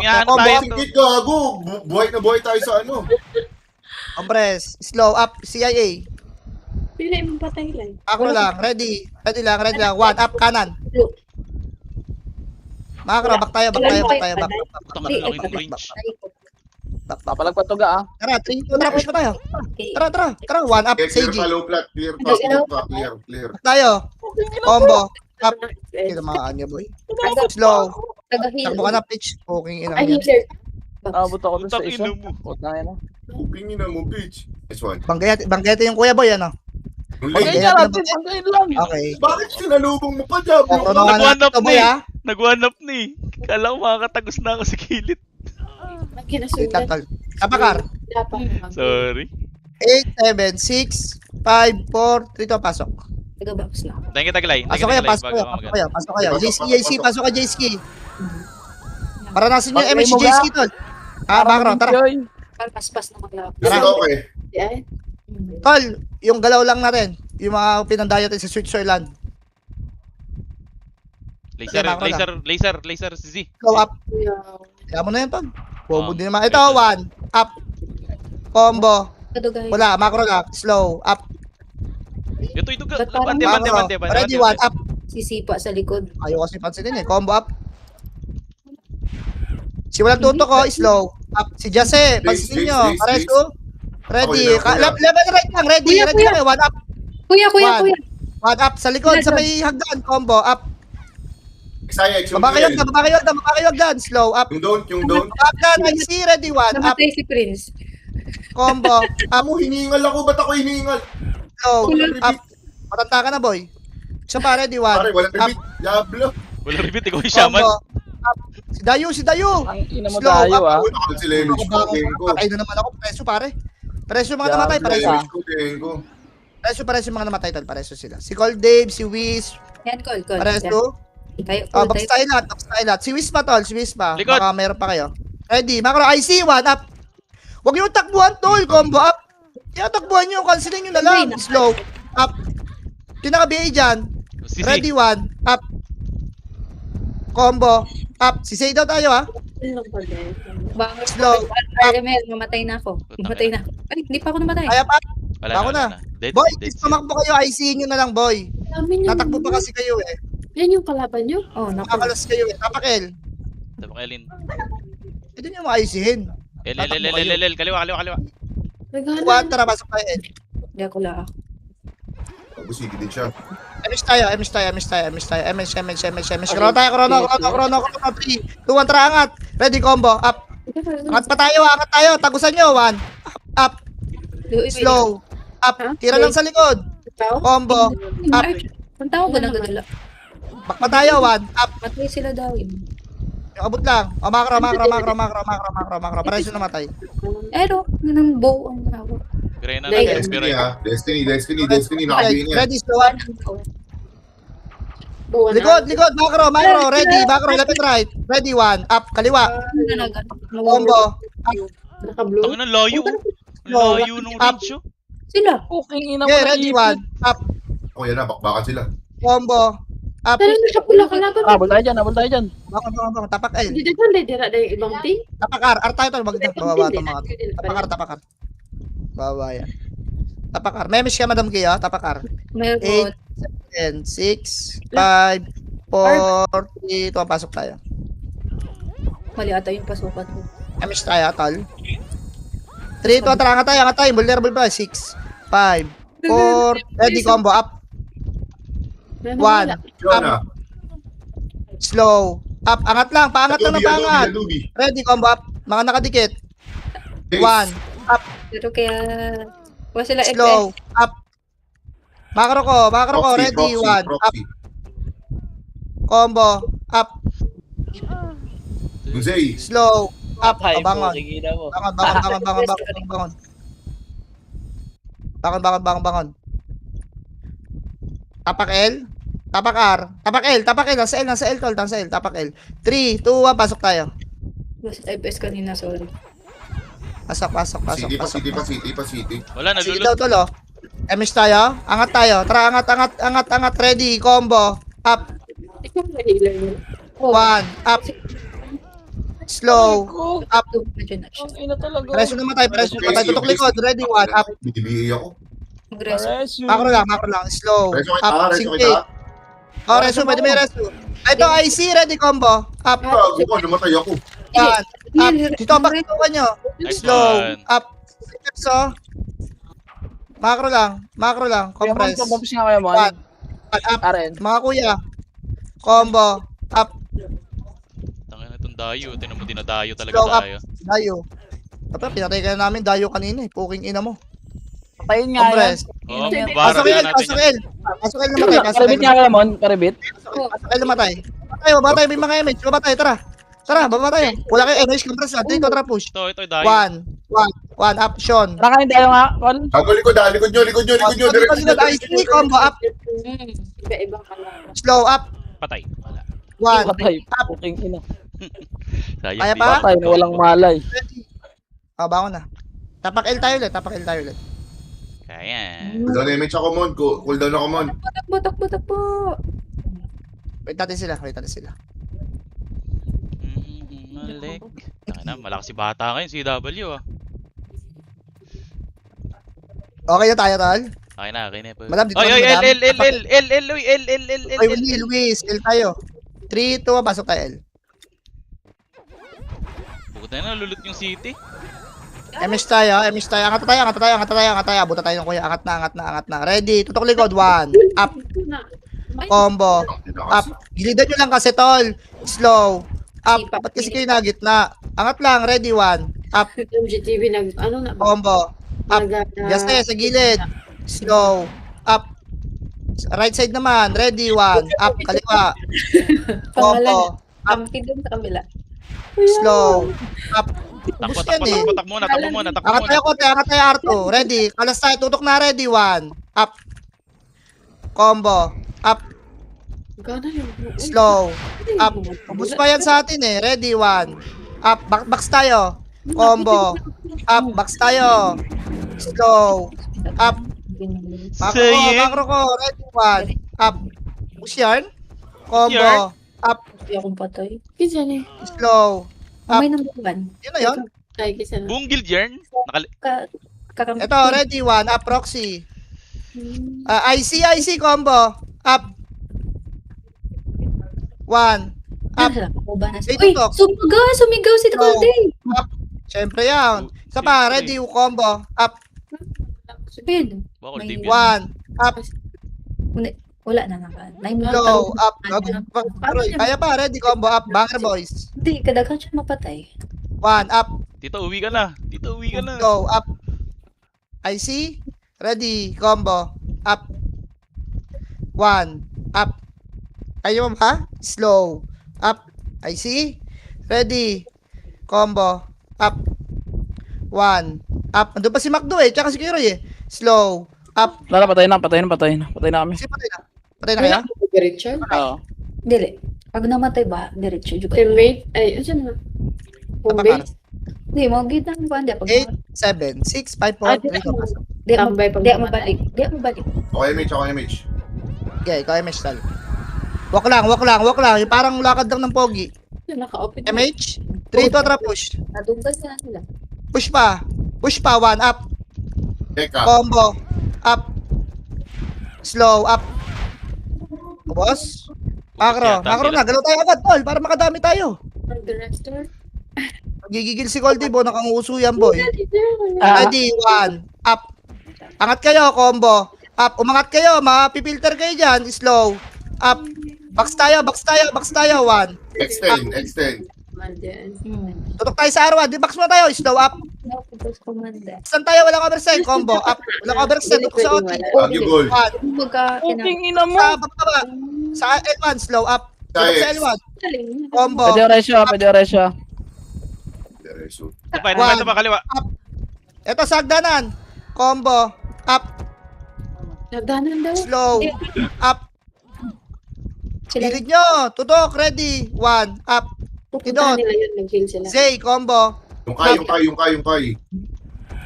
Yan Combo. tayo. Singkit, gago. Buhay na buhay tayo sa ano. Compress. Slow. Up. CIA. Pila yung patay lang. Macro lang. Ready lang. 1. Up. Kanan. Macro. Back tayo. Putang ano, laki ng range. Papalagpat to ga ah. Tara. 3. Push pa tayo. Tara. 1. Up. Clear Seiji. pa, low flat. Clear. Back tayo. Combo. Up. Kita mga anya boy. Slow. Taga-heal. Takbo ka na pitch. Okay ina Ay, yan. healer. Abot ako dun sa Putang isa. ina mo. Putang ina. Upingin na mo, Pitch. Nice one. Banggayate yung kuya boy ano. Yung Okay. late. Pagkain ka natin. Pagkain lang. Okay. Bakit sinalubong mo pa, Diablo? Okro na Nag-one up ito boy na ha. Nag-one up ni. Kala ko makakatagos na ako sa kilid. Wait Kinasulat. lang tol. Kapakar. Sorry. 8, 7, 6, 5, 4, 3 to pasok. Taga-box na. Thank you, Taglay. Pasok kayo. JC, pasok ka JC. Paranasin nyo MS JC tol. Macro, tara. Parang paspas na maglaro. Gusto ko eh. Ay. Tol, yung galaw lang natin. Yung mga pinandaya natin sa Switzerland. Laser, Z. Go up. Kaya mo na yan tol. Bobo din naman. Ito, 1. Up. Combo. Kadugay. Wala, macro lang. Slow. Up. Ito, Ba't parang bante. Ready, 1. Up. Sisipa sa likod. Ayaw kasi pansinin eh. Combo up. Si walang tuto ko, slow. Up. Si Jase, pansinin nyo. Please. Pares to. Ready. Ako yun, ako yun. Level right lang. Ready. Kuya, Ready kuya. lang. 1 up. Kuya. 1 up. Sa likod. Sa may hagdan. Combo. Up. Excited, yung Babakayog na. Slow. Up. Yung don't. Hagdan. I see. Ready. 1 up. Namatay si Prince. Combo. Up. Ako, hiningal ako. Ba't ako hiningal? Slow. Walang Up. repeat. Matanda ka na, boy. Isa pa. Ready. 1 Pare, walang up. repeat. Diablo. Wala repeat, ikaw yung shaman. Combo. Up. Si Dayo. Ang ina mo Slow, tayo up. ah. Ako na sila yung ko. Patay na naman ako. Preso, pare. Preso yung mga namatay. Preso. Pareso yung mga namatay. Pareso sila. Si Cold Dave, si Wiz. Yan, call. Pareso. Tayo, Box tayo lahat. Si Wiz pa, tol. Si Wiz pa. Likod. Baka meron pa kayo. Ready. Macro IC. 1 up. Huwag yung takbuhan, tol. Combo up. Kaya takbuhan nyo. Cancelin nyo na lang. Slow. Up. Kinaka-BA dyan. Si Ready. 1 up. Combo up. Si Say daw tayo, ha. Slow. Mel, mamatay na ako. Ay, hindi pa ako namatay. Kaya pa. Wala Ako na. Dead, Boy, dead. tumakbo kayo. IC nyo na lang, boy. Natakbo pa kasi kayo, eh. Yan yung kalaban nyo? Oh, naku. Nakakalas kayo, eh. Tapakel. Tapakelin. Pwede nyo ma-IC-hin. Kaliwa. Kuha, tara, pasok tayo, eh. Hindi ako lang. Busigi din siya. MS tayo. Krono tayo. 3, 2, 1, tara, angat. Ready, combo. Up. Angat pa tayo. Tagusan nyo. 1. Up. Slow. Up. Tira lang sa likod. Combo. Up. Ang tao ba nagagala? Back pa tayo. 1. Up. Matay sila daw yun. Yung abot lang. O, macro. Pareso namatay. Pero, nang bow ang hawak. Grena Dahil- na, Destiny Grena. Destiny. Okay, Nakabili niya. ready, slow up. Bow Likod, macro, ready, macro, left and right. Ready, 1, up, kaliwa, combo, Naka-blue. Tangin ng layo. No, Layo nung up. range, oh. Sila. Puking ina mo okay, na ready, ipit. 1, up, O yan na, bakbakan sila. combo, up, Talaga siya pula ka laban. Abol tayo dyan. bakon, tapak L, Hindi dyan, dira na yung ibang team. tapak R tayo tol, maganda, bababa ito mga to. Tapak R. Bababa yan. Tapak R, memish ka Madam Kia, tapak R. Meron. 10, 6, 5, 4, 3, 2, pasok tayo. Mali ata yung pasukan ko. Memish tayo, tol. 3, 2, tara, angat tayo, vulnerable pa, 6, 5, 4, ready, combo, up, 1, Yun na. slow, up, angat lang, paangat lang na paangat. Lubi. Ready, combo, up, mga nakadikit, Base. 1, Pero kaya... Wala sila slow, up, macro ko, ready, 1, up, Proxy. combo, up, Zay. slow, up, Ay, abangon, puking ina mo. bangon. Tapak L, tapak R, tapak L, nasa L, tol, nasa L, tapak L. 3, 2, 1, pasok tayo. Mas FPS kanina, sorry. Pasok. City. Wala, Sige nalulot. daw, tol, oh. MS tayo, angat tayo, tara, angat, ready, combo, up, Ikaw na healer mo. 1, up, slow, up, Medyo na siya. Ang ina talaga. preso naman tayo, tutok likod, ready, 1, up, Bibili ako. Mag-reso. Ares yun. macro lang, slow, Reso up, kita. singkate, oh, reso, pwede may reso. Ito, IC, ready, combo, up, Bago ko, namatay ako. 1, up, dito, pakitukan nyo, Nice slow, one. up, so, macro lang, Kaya compress, man, kapapis nga kayo man. 1, up, Aren. mga kuya, combo, up, Tangin na itong dayo. Tinan mo, dinadayo talaga slow up, tayo. dayo. Tapos pinatay ka na namin, dayo kanina eh, puking ina mo. Patayin nga yan. Compress. Oo, Ina yan. bara Pasok na L, natin yan. pasok L namatay, Karibit nga kayo man, karibit. pasok L namatay. Babatay, may mga image, babatay, tara, babatay. Wala kayo image, compress na, dito, tara, push. Ito, dayo. 1, option. Tara kayo tayo nga, Col. Gago likod nyo. IC, combo, up, Iba-ibang kala. slow, up, Patay. Wala. 1, Patay. Puking ina. Sayang Kaya din. pa? Patay na walang malay. bangon na. Tapak L tayo ulit. Kaya. Cooldown image ako, Mon. Cooldown ako, Mon. Takbo. Wait natin sila. Malik. Tangin na, malakas si bata ngayon, CW ah. Okay na tayo, tol. Okay na. Madam, dito Ay, kami, L. Ay, Luis, L tayo. 3, 2, 1, pasok tayo, L. Bukod na nalulot yung city. MS tayo. Angat tayo. Abutan tayo ng kuya. Angat na. Ready, tutok likod. 1, up, combo, up. Gilidan nyo lang kasi, tol. Slow, up. Ba't kasi kayo na gitna? Angat lang, ready, 1, up, Yung GTV combo, up. Yes, sa gilid. Slow, up. Right side naman, ready, 1, up, kaliwa. Combo, Kampi dun sa kabila. slow, up. Ubus yan eh. Takbo muna. Angat tayo R2. Ready. Kalas tayo. Tutok na ready. 1. Up. Combo. Up. Gana yung... Slow. Up. Ubus pa yan sa atin eh. Ready. 1. Up. Box tayo. Combo. Up. Box tayo. Slow. Up. Macro ko. Ready. 1. Up. Ubus yan. Combo. Up. Hindi akong patay. Kisa na Slow. May number 1. Yun na yun. Ay, kisa na. Buong guild yarn. Kakampi. Ito. Ready. 1. Up. Proxy. IC combo. Up. 1. Up. Uy, tutok. sumigaw si Takalde. Up. Siyempre yan. Isa pa. Ready. Combo. Up. Sabihin. Bakol, May- David. 1. Up. Wala na naman. Slow. Up. Kaya pa. Ready. Combo. Up. Banger boys. Hindi, kadaghan siya mapatay. 1. Up. Tito, uwi ka na. Slow. Up. IC. Ready. Combo. Up. 1. Up. Ayaw mo ba? Slow. Up. IC. Ready. Combo. Up. 1. Up. Andun pa si Macdo eh. Tsaka si Kiroy eh. Slow. Up. Lala, patay na kami. Kasi patay na. Patay na kaya? Diretso? Oo. Dili. Pag namatay ba, diretso. Teammate? Ay, ano na? Home Tapakar. base? Hindi, magigit na ba? Hindi, pag 8, 7, 6, 5, 4, 3, 2, 1. Di Tambay pag mabalik. Di mabalik. Okay, Mitch. Okay, Mitch. Okay, kaya MH tal. Walk lang. Yung parang lakad lang ng pogi. Naka-open. MH. 3 to atra push. Nadunggas na sila. Push pa. 1 up. Teka. Combo. Up. Slow up. Boss. Macro na. Galaw tayo agad, tol. Para makadami tayo. The restore. Gigigil si Goldie, bo. Nakanguso yan, boy. Ah, Ready, 1. Up. Angat kayo, combo. Up. Umangat kayo. Mapipilter kayo dyan. Slow. Up. Box tayo. 1. Extend. Mandiyan. Tutok tayo sa araw. Di box mo tayo. Slow up. Napagos komanda. Saan tayo? Walang oversend. Combo. Up. Walang oversend. Tutok sa OT. Agyo goal. 1. Magka, puting ina mo. Sa baba. Sa L1. Slow up. Tutok sa L1. Combo. Pwede oresyo. Diretso. Ito pa, kaliwa. Ito sa hagdanan. Combo. Up. Nagdanan daw. Slow. Up. sila. Gilid nyo. Tutok. Ready. 1. Up. Pupuntahan nila yun. Nag-heal sila. Zay. Combo. Yung kay.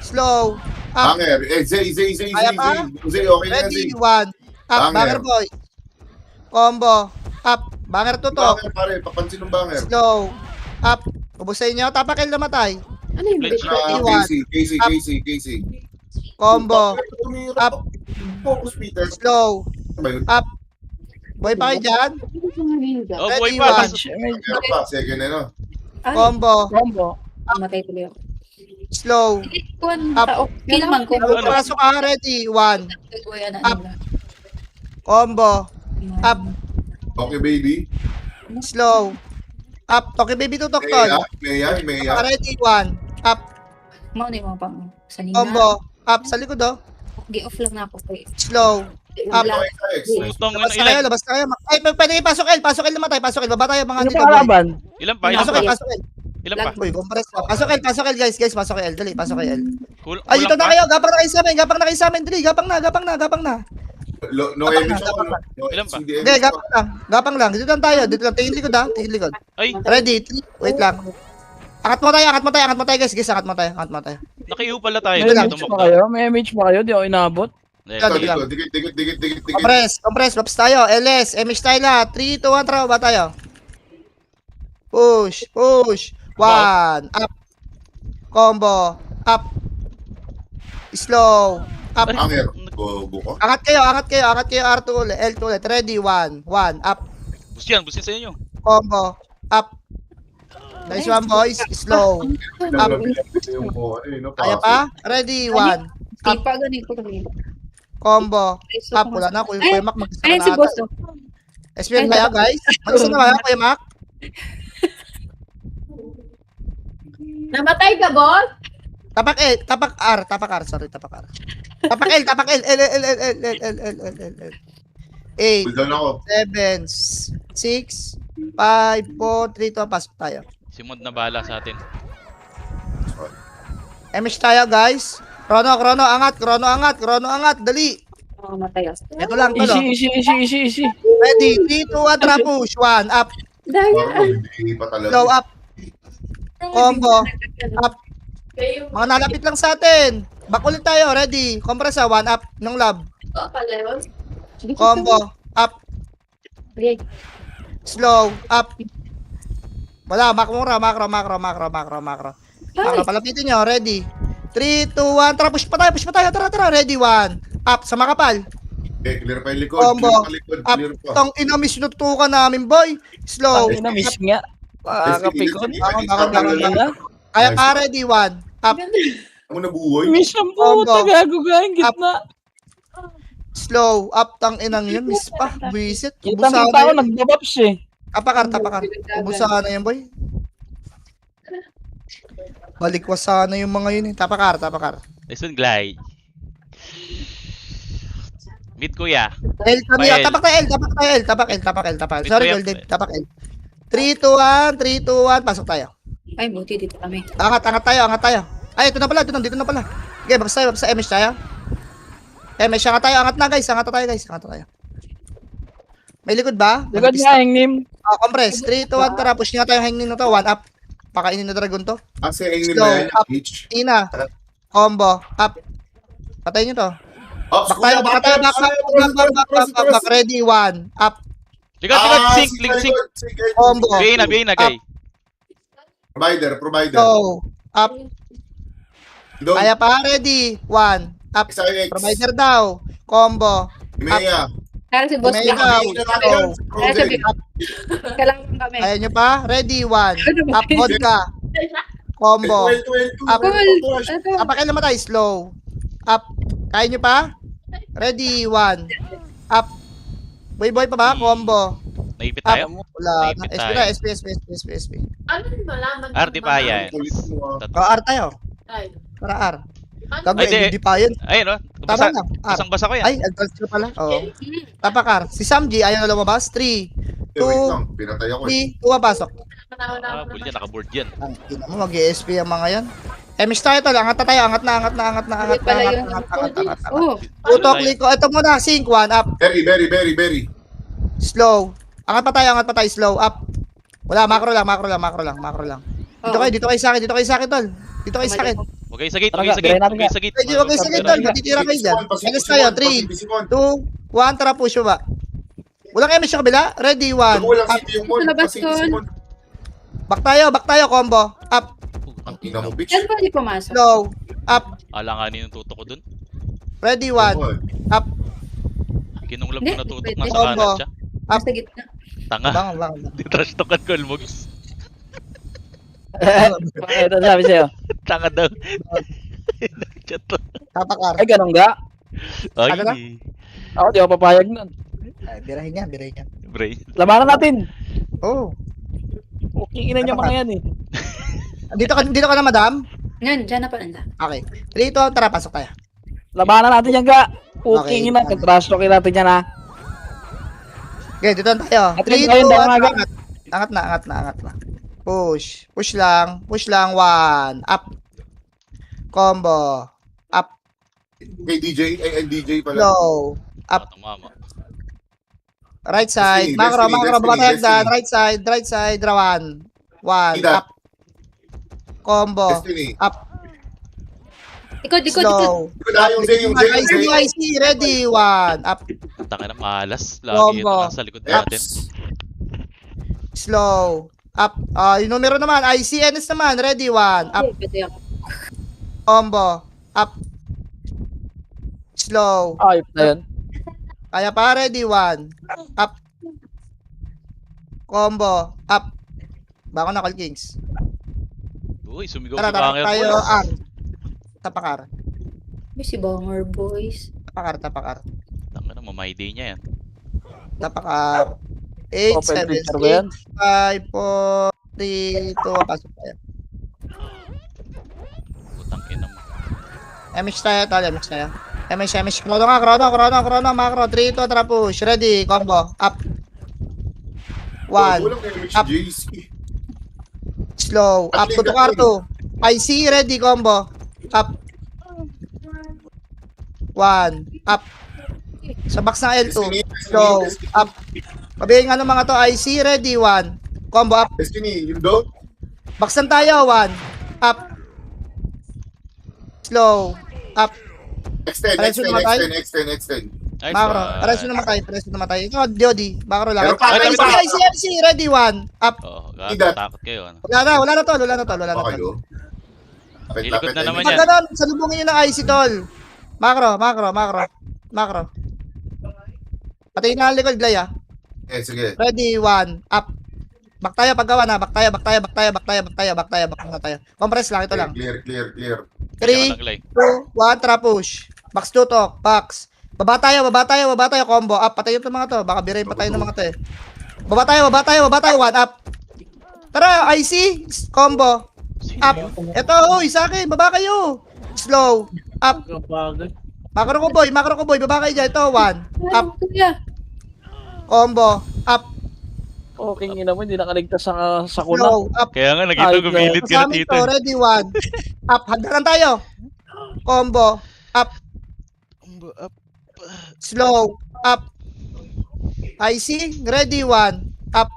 Slow. Up. Banger. Zay. Kaya pa? Zay, okay na yan, Ready. Zay. 1. Up. Banger. Banger boy. Combo. Up. Banger tutok. Banger, pare. Papansin ng banger. Slow. Up. Ubusin nyo. Tapakil namatay. Ano yung Blitz bitch? Casey. Combo. Tumira Up. po. Focus, Peter. Slow. Ano ba yun? Up. Boy pa kayo dyan. Oh, Ready, buhay pa. 1. Meron pa. Second na, no? Combo. Matay tuloy ako. Slow. Kuwan, Up. tao. Kailangan ko. Ano? Pasok ka. Ready. 1. Kuya na Up. nila. Combo. Up. Okay, baby. Slow. Up. Okay, baby, tutok tol. Maya. Ready. 1. Up. Mau na yung mga pang sanina. Combo. Up. Sa likod, oh. Gi-off lang na ako. Kay. Slow. Up. Okay, X. Putong Labas ina, tayo, ilan? labas tayo. Ay, pwede kayo pasok L. Pasok L naman tayo. Pasok L. Baba tayo mga Ano dito, pa boy. kalaban? Ilan pa? Pasok L. Pasok L. Ilan pa? Boy, compress na. Pasok L, guys. Guys, pasok L. Dali, pasok L. Ay, Kulang dito na pa? kayo. Gapang na kayo sa amin. Dali, gapang na. No image ako, no? Ilan pa? Hindi, gapang lang. Dito lang tayo. Tingin likod, ha. Tingin likod. Ay, Ready? Wait lang. Angat mo tayo, guys. Guys, angat mo tayo. nakiu pala tayo. May Dito image pa kayo? Di ako inabot. Dikit. Compress. Laps tayo. LS. MH tayo la. 3, 2, 1, trabaho ba tayo? Push. 1. Up. Combo. Up. Slow. Up. Banger. Buko. Angat kayo. R2 ulit. L2 ulit. Ready? 1. Up. Busin sa inyo. Combo. Up. Nice one, boys. Slow. Kaya pa? Ready? 1. Di pa ganito kami. Combo. Up. Wala na. Kuya Mac. Mag-isa Ayun na si ata. boss. Oh. SPL kaya, guys? Mag-isa na kaya, Kuya Mac? Namatay ka, boss? Tapak R. Sorry, tapak R. Tapak L. L. 8, Buldown ako. 7, 6, 5, 4, 3, 2, pasok tayo. Si Mod na bala sa atin. MH tayo, guys. Chrono, angat. Dali. Matay ako. Ito lang, tolo. Easy. Ready? 3, 2, 1, trap push. 1, up. Daya. Hindi pa talaga. Slow up. Combo. Up. Kayo. Mga nalapit lang sa atin. Back ulit tayo. Ready? Compress 1 up ng lab. Pala yun. Combo. Up. Slow. Up. Wala. Macro. Palapitin nyo. Ready? 3, 2, 1. Tara, push pa tayo. Tara. Ready? 1. Up. Sa makapal. Clear pa yung likod. Combo. Up. Clear pa. Tong inamis nutukan namin, boy. Slow. Miss nga. Kakapikon. Kaya ka, ready? 1. Up. Ako nabuhay. Miss ang Combo. puta. Gago galing gitna. Slow. Up. Tang inang yun. Miss pa. Buisit. Kita Ubusahan kita na ko yun. nagbabaps eh. Tapakar. Ubusahan na yun, boy. Balikwas sana yung mga yun eh. Tapakar. Listen, glide. Mid kuya. L kami. L. Tapak L. Sorry, Kuya, Golden. Tapak L. 3, 2, 1. Pasok tayo. Ay, buti dito kami. Angat tayo. Ay, ito na pala, dito na pala. Okay, basta MS tayo. MS, angat tayo, angat na guys, angat na tayo guys, angat na tayo. May likod ba? Likod nga, hingnim. Compress, 3, 2, 1, tara, push nga tayo hangin na to, 1 up. Pakainin na dragon to. Kasi hangin Slow, na yan. up. H. Tina, combo, up. Patayin nyo to. Ops, Back tayo, back tayo, back, ready, 1, up. Likod, sink, link. Combo. Bigay na, gay. Provider. Go, up. Doon. Kaya pa, ready, 1, up. Isa X. Provider daw, combo. Mea. Para si Boss May Jack. ikaw. Para sa kailangan kami. Kaya nyo pa, ready, 1, up, vodka. Combo. Up. Papakilan naman tayo, slow. Up. Kaya nyo pa? Ready, 1. Up. Boy pa ba? Combo. Naipit tayo. Wala. Naipit SP tayo. na, SP. Ano yung malaman? R, di pa yan. R tayo. Ay. Para R. Ano? Gago, Ay, di. hindi pa yan. Ayun, no? Tama na. R. Basang-basa ko yan. Ay, advance na pala. Oo. Tapak R. Si Samji, ayaw na lumabas. 3, Wait lang, pinatay ako. 3, 2, pasok. Yan, nakaboard yan. Ang ina mo, mag-ESP ang mga yan. MS tayo tol. Angat na tayo. Angat na. Ulit pala yun. Oh, Tutok, liko. Ito muna. Sync, 1, up. Very. Slow. Angat pa tayo, slow, up. Wala, macro lang. Dito kayo sa akin, tol. Dito kayo sa akin. Huwag kayo sa gate, Talaga, huwag biray natin kayo sa gate. Huwag kayo sa akin, tol. Matitira kayo dyan. Alis tayo, 3, 2, 1, tara push ba? Walang MS yung kabila. Ready, 1. Walang Up. city yung mall. Sa labas, Kasi tol. Simon. Back tayo, combo. Up. Ang ina mo, bitch. yan pa di pumasok. Slow. Up. Alanganin yung tutok ko dun. Ready, 1. Up. Kinunglab ko Hindi, na tutok pwede. nasa Combo. kanan siya. Nasa gitna. Tanga. Bang. Di trash talkan ko, Almogs. Ito sabi sa'yo. Tanga daw. Chat to. Tapakar. Ay, ganun ga. Ano na? Ay, Ako, di ako papayag nun. Ay, birahin yan. brain. Labanan natin. Oh. Okay, ina niya mga yan eh. Dito ka na, madam? Yan, dyan na pa nila. Okay. 3, 2, tara, pasok tayo. Labanan natin yan ga. Okay. Okay, ina. Trash talkin natin yan ha. Okay, dito na tayo. At 3, 2, ayun, 1, damaga. angat na. Push. Push lang. 1. Up. Combo. Up. Kay DJ, ay DJ pala. Low. Up. Tumama. Right side. Destiny, Macro. Destiny. Babatay agdan. Right side. Rawan. 1. Ida. Up. Combo. Destiny. Up. Ikot. Slow. Yung Zay. IC. Ready. 1. Up. Tanga na malas. Lagi ito Combo. nasa likod natin. Slow. Up. Yung numero naman. ICNS naman. Ready. 1. Up. Pwede ako. Combo. Up. Slow. Ayop na yun. Kaya pa. Ready. 1. Up. Combo. Up. Bako na, Call Kings. Uy, sumigaw Tara, si Banger tayo. Boy. Tapakar. May si Banger Boys. Tapakar. Tanga na, mamay day niya yan. Tapakar. 8, Open 7, picture ba yan? 5, 4, 3, 2, pasok tayo. Putang ina mo. MH tayo. MH. Chrono, macro. 3, 2, tara push. Ready, combo. Up. 1. Up. JC. Slow. Up to the karto. IC, ready, combo. Up. 1. Up. Sa box ng L2. Slow. Up. Mabing ano mga to, IC, ready, 1. Combo up. Destiny, yung doon. Baksan tayo, 1. Up. Slow. Up. Extend. Nice Macro. one. Pares na namatay. Ito, Diody. Macro lang. Pero pa- IC, ready, 1. Up. Oh, Idat. takot kayo. Ano? Wala na tol. Okay, oh. Lilikod na naman Pag yan. ganun, salubungin nyo ng IC, tol. Macro. Patayin na ang likod, Glay, ah. Sige. Ready, 1. Up. Back tayo, paggawa na. Back tayo. Compress lang, ito lang. Clear. 3, Naglay. 2, 1, tara push. Box tutok, box. Baba tayo, combo. Up, patayin ito mga to. Baka birayin pa tayo ng mga to eh. Baba tayo, 1 up. Tara, IC, combo. Up. Ito, sa akin, baba kayo. Slow. Up. Macro ko boy, baba kayo dyan. Ito, 1. Up. Kuya. Combo. Up. Okay, ina mo, hindi nakaligtas sa kuna. Slow, up. Kaya nga, nakita Ay, ko gumilid ka na Kasama dito. ito, ready, 1. Up, hagdanan tayo. Combo, up. Slow, up. IC, ready, 1. Up.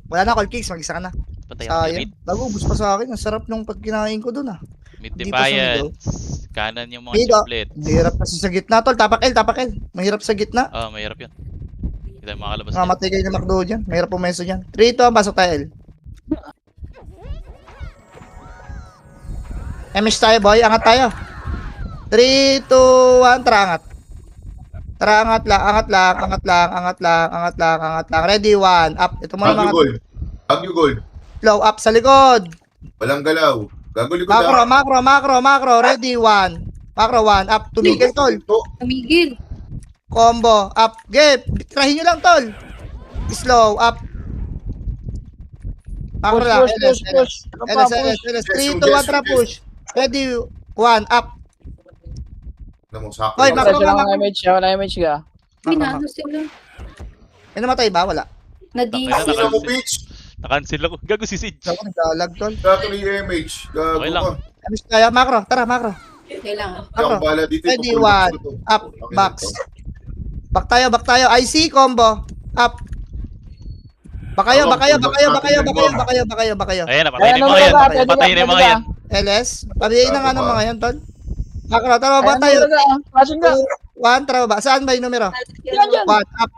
Wala na, call kicks, mag-isa ka na. Patay ako Sayang. mid. Nagubos pa sa akin. Ang sarap nung pagkinain ko dun ah. Mid Hindi pa defiance. Kanan yung mga Mido. triplet. Mahirap kasi sa gitna, tol. Tapak L. Mahirap sa gitna. Mahirap yun. Hindi tayo makalabas dyan. Mamatay kayo na McDo dyan. Mahirap pumeso dyan. 3 to, pasok tayo L. MS tayo, boy. Angat tayo. 3, 2, 1. Tara, angat. Tara, angat lang. Ready, 1. Up. Ito muna Bagyo mga gold. Bagyo gold. slow. Up sa likod. Walang galaw. Gago likod lang. Macro. Ready, 1. Macro, 1. Up. Tumigil, tol. Tumigil. Combo. Up. Game. Tirahin nyo lang, tol. Slow. Up. Macro Push, lang. push, push, push. Ano pa, push? LS. 3, 2, 1. Tara, push. Ready, 1. Up. Alam mo, sakto. Hoy, lang. macro. Wala MH ka, wala MH ka. Uy, naano sila. May namatay ba? Wala. Na-DC. Tangina, Ina mo, bitch. Na-cancel ako. Gago si Sid. Ako naglalag, tol. Dato ni MH. Gago Okay lang. ka. Amis kaya, macro. Tara, macro. Kailangan. Hindi ako bala dito. Ready, Ipupulbos 1. ko to. Up. Okay, Box. ito. Back tayo. IC combo. Up. Bakayo. Ayan, napatay na yung mga yan. Patay na yung mga yan. LS. Pabiyayin na nga ng mga yan, tol. Macro, tara ba Ayan, tayo? talaga, ah. Flashing ka. 1, tara ba? Saan ba yung numero? Yan, yan. 1, up.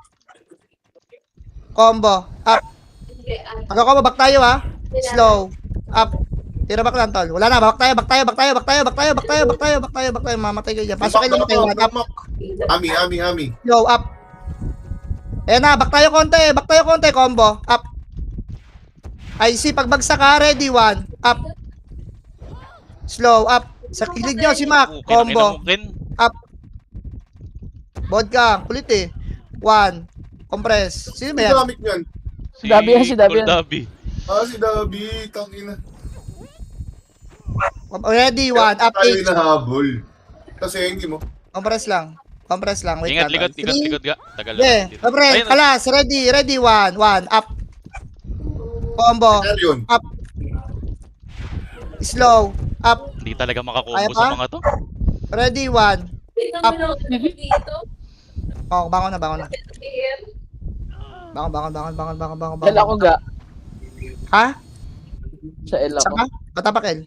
Combo. Up. Pagka-combo, back tayo ha. Slow. Up. Tira back lang, tol. Wala na, back tayo. Mamatay kayo dyan. Pasok kayo, mamatay. 1, up. Ami. Slow, up. Ayan na, back tayo konti. Combo. Up. IC, pagbagsak ha. Ready, 1. Up. Slow, up. Sa kilid nyo, si Mac. Combo. Up. Vodka. Kulit eh. 1. Compress. Sino ba yan? Ang gamit niyan. Si Dabi yan, si Dabi yan. Cool Dabi. Si Dabi. Tangina. Ready, 1. Up, Tayo 8. nahabol. Kasi hindi mo. Compress lang. Wait Ingat, lang. likod ga. Tagal Yeah. lang. Compress. Ayun, Kalas. Ready, 1. Up. Combo. Ano yun? Up. Slow. Up. Hindi talaga Kaya makakombo pa? sa mga to. Ready, 1. Up. Dito. Oh, bangon na. Bangon. L ako ga. Ha? Sa L ako. Saka? Patapakil.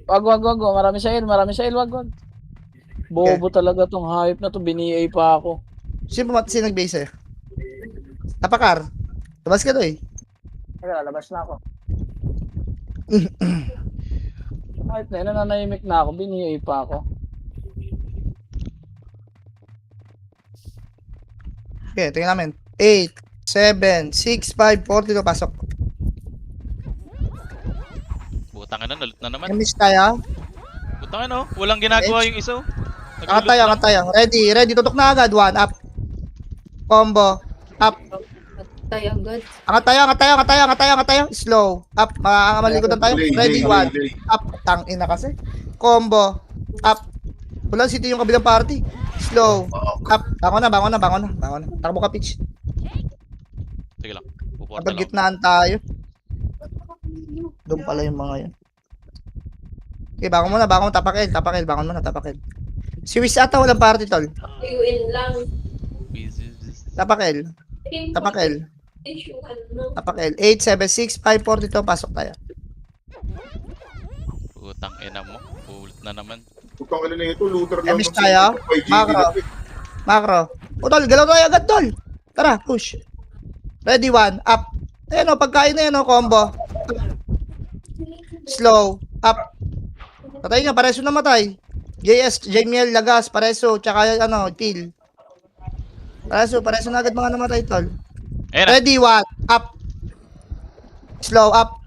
Wag. Marami sa L, wag. Bobo talaga tong hype na to. Bini-A pa ako. Sino nag-base sa'yo? Tapakar. Labas ka to eh. Teka, lalabas na ako. Hype na yun, nananahimik na ako. Bini-A pa ako. Okay, tingnan namin. 8, 7, 6, 5, 42. Pasok. Butang na, nalut na naman. Miss tayo. Butang ano, walang ginagawa yung isa. Angat tayo. Ready. Tutok na agad. 1. Up. Combo. Up. Tayo agad. Angat tayo. Slow. Up. Malikodan tayo. Ready, 1. Lay. Up. Tangina kasi. Combo. Up. Wala city yung kabilang party. Slow. Up. Bangon na. Takbo ka, pitch. Sige lang, puporta Kapag lang. gitnaan tayo. Doon pala yung mga yan. Okay, bangon muna. Tapakil. Bangon muna. Si Wiz ata walang party, tol. Ayuin lang. Tapakil. Tapakil. 8, 7, 6, 5, 42. Pasok tayo. Putang ina mo, ulit na naman. Putang ina na ito. Looter lang. Miss tayo. Macro. O, tol. Galaw tayo agad, tol. Tara, push. Ready, 1. Up. Ayan o, pagkain na yan o, combo. Slow. Up. Patay nga, pareso namatay. Jamiel, Lagas, pareso, tsaka Till. Pareso na agad mga namatay, tol. Ayan na. Ready, 1. Up. Slow, up.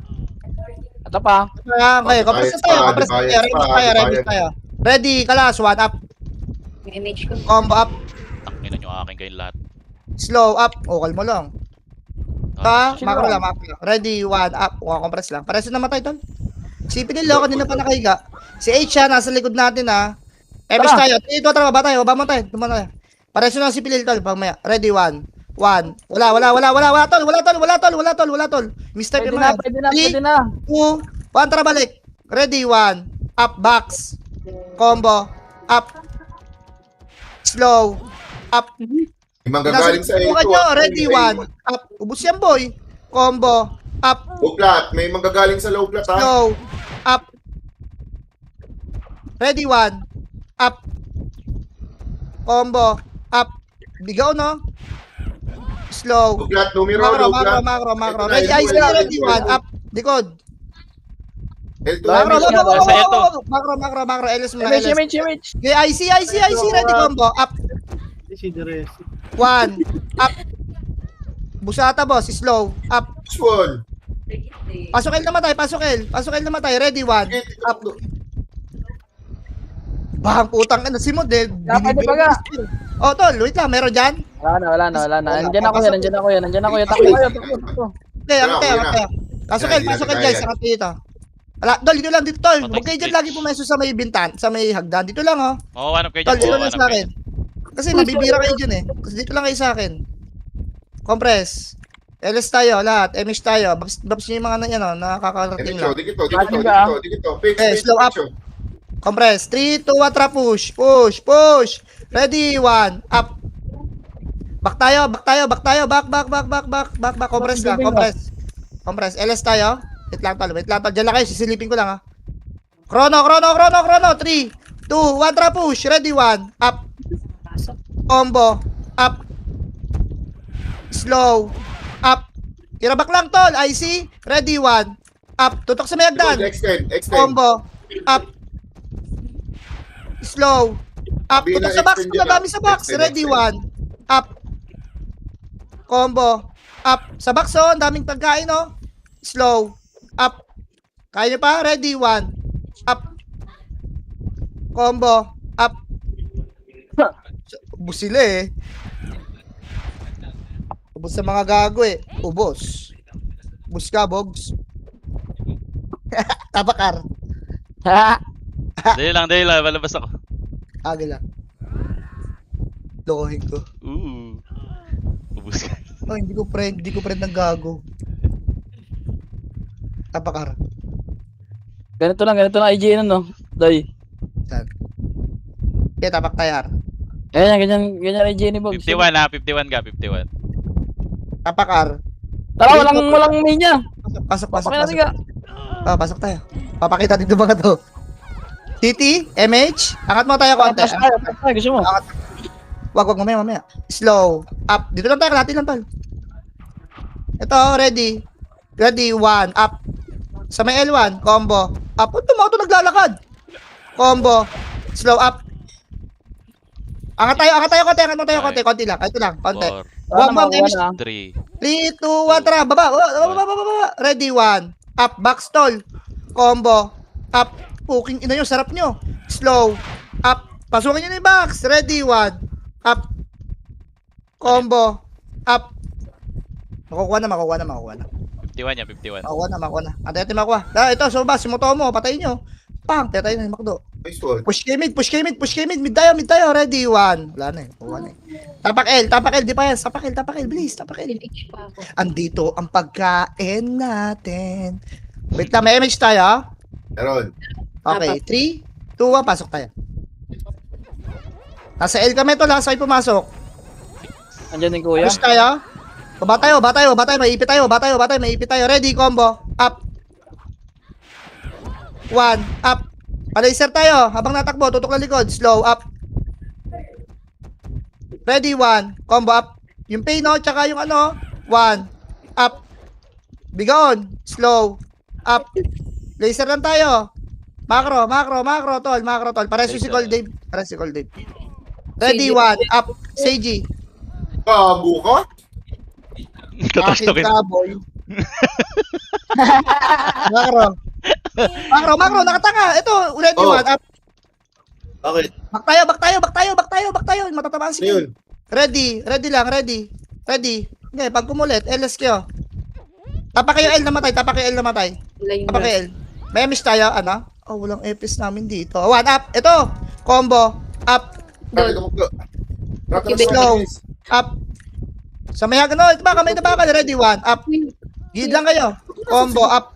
Ito pa. Okay, compress tayo. Ready, kalas, 1. Up. May image ko. Combo, up. Tangina nyo akin kayong lahat. Slow, up. O, kalmo lang. Ah, Macro lang. Ready, 1. Up. O, compress lang. Pareso namatay, tol. Sipin nila, kanina pa nakahiga. Si H siya, nasa likod natin ha. MS tayo. Ito, tara, baba tayo. Baba mo tayo. Pareso na si Pilil, tol. Pagmaya. Ready, 1. 1. Wala, tol. Wala, tol. Mistake Pwede yung na, mga. pwede na, 3, pwede na. 2, 1, tara balik. Ready, 1. Up, box. Combo. Up. Slow. Up. May manggagaling sa Nasa L2. nyo. Ready, 1. Up. Ubus yan, boy. Combo. Up. Low plat. May manggagaling sa low plat, ha? Slow. Up. Ready, 1. Up. Combo. Up. Bigaw, no? Slow. Low plat, numero, low plat. Macro. Ito na, Ready, L2, IC, ready, L2. 1. Up. Likod. L2. Macro, Damage na, nasa L2. macro. LS muna, Image, LS. image. Okay, IC, ready, combo. Up. Si Dres. 1. Up. Busata, boss. Slow. Up. Next one. Pasok L namatay. Ready, 1. Up. Bang, putang ina. Si Model. Pwede pa ka. Oh, tol. Wait lang. Meron dyan? Wala na. Nandiyan ako yan. Takbo kayo. Okay, okay. Pasok L guys. Sakat dito. Wala, tol. Dito lang, tol. Huwag kayo dyan lagi pumeso sa may bintan. Sa may hagdan. Dito lang, oh. Oo, hanap kayo Tol, dyan. dito Oo, lang hanap sa kayo akin. Kasi mabibira kayo dyan, eh. Kasi dito lang kayo sa akin. Compress. LS tayo, lahat. MH tayo. Babs nyo yung mga na yan, oh. Nakakarating lang. Dikito. Fix, Okay, slow up. Compress. 3, 2, 1, tara, push. Ready, 1, up. Back tayo. Back. Compress lang, compress. LS tayo. Wait lang, tol. Diyan lang kayo, sisilipin ko lang, ha. Chrono. 3, 2, 1, tara, push. Ready, 1, up. Combo, up. Slow, up. Tirabak lang, tol. IC. Ready, 1, up. Tutok sa may hagdan. Extend. Combo, up. Slow, up. Sabihin Tutok na sa box. extend yun, Madami sa box. extend, Ready, extend. 1, up. Combo, up. Sa box, oh. Ang daming pagkain, oh. Slow, up. Kaya nyo pa? Ready, 1, up. Combo, up. Ubus sila, eh. Ubus sa mga gago, eh. Ubus ka, Bogs. Tabakar. Dali lang. Malabas ako. Agad lang. Lokohin ko. Ubus ka. Oh, hindi ko friend ng gago. Tabakar. Ganito lang IGN, no? Day. Saan? Kaya tapak tayar. Ganyan IGN ni Bob. 51 ha, 51 ka, 51. Tapakar. Tara, walang main niya. Pasok. Pasok natin ka. Pasok tayo. Papakita dito mga to. City, MH, angat mo tayo konti. Pasok tayo, gusto mo. Wag, mamaya. Slow, up. Dito lang tayo, kalahati lang tol. Ito, ready. Ready, 1, up. Sa may L1, combo. Up. Punto mo ito naglalakad. Combo. Slow, up. Angat tayo konti. Konti lang. Ito lang, konti. 1, MH. 3. 3, 2, 1, tara. Baba. Ready, 1. Up, back stall. Combo. Up. Puking ina nyo, sarap nyo. Slow. Up. Pasukin nyo na yung box. Ready, 1. Up. Combo. Up. Makukuha na. 51 yan, 51. Makukuha na. Antay natin makuha. Ito, so ba, si Motomo, patayin nyo. Pang, patayin na yung Makdo. Nice one. Push K mid. Mid tayo. Ready, 1. Wala na eh. Tapak L. Di pa yan. Tapak L. Bilis, tapak L. Andito ang pagkain natin. Wait lang, may image tayo, ha? Meron. Okay, 3, 2, 1, pasok tayo. Nasa L kami to, last side pumasok. Andiyan din kuya. Push tayo. Baba tayo. May ipit tayo. Ready, combo. Up. 1, up. Palaser tayo. Habang natakbo, tutok na likod. Slow, up. Ready, 1. Combo, up. Yung pay, no? Tsaka yung 1. Up. Bigaon. Slow. Up. Laser lang tayo. Macro, tol. Pares yung si Cold Dave. Ready, 1. Up. Seiji. Gago ka? Katastokin. Boy. Macro, nakatanga. Ito, ready, 1. Up. Okay. Back tayo. Matatamaan si Ano yun? Ready lang. Okay, pag kumulit, LS kayo. Tapak kayo L namatay. Tapak kayo L. May miss tayo, ano? Oh, walang EPS namin dito. 1 up. Ito. Combo. Up. Rapid mo. Slow. Up. Sa may hagano, ito ba, kamay na bakal, ready, 1, up. Gid lang kayo. Combo, up.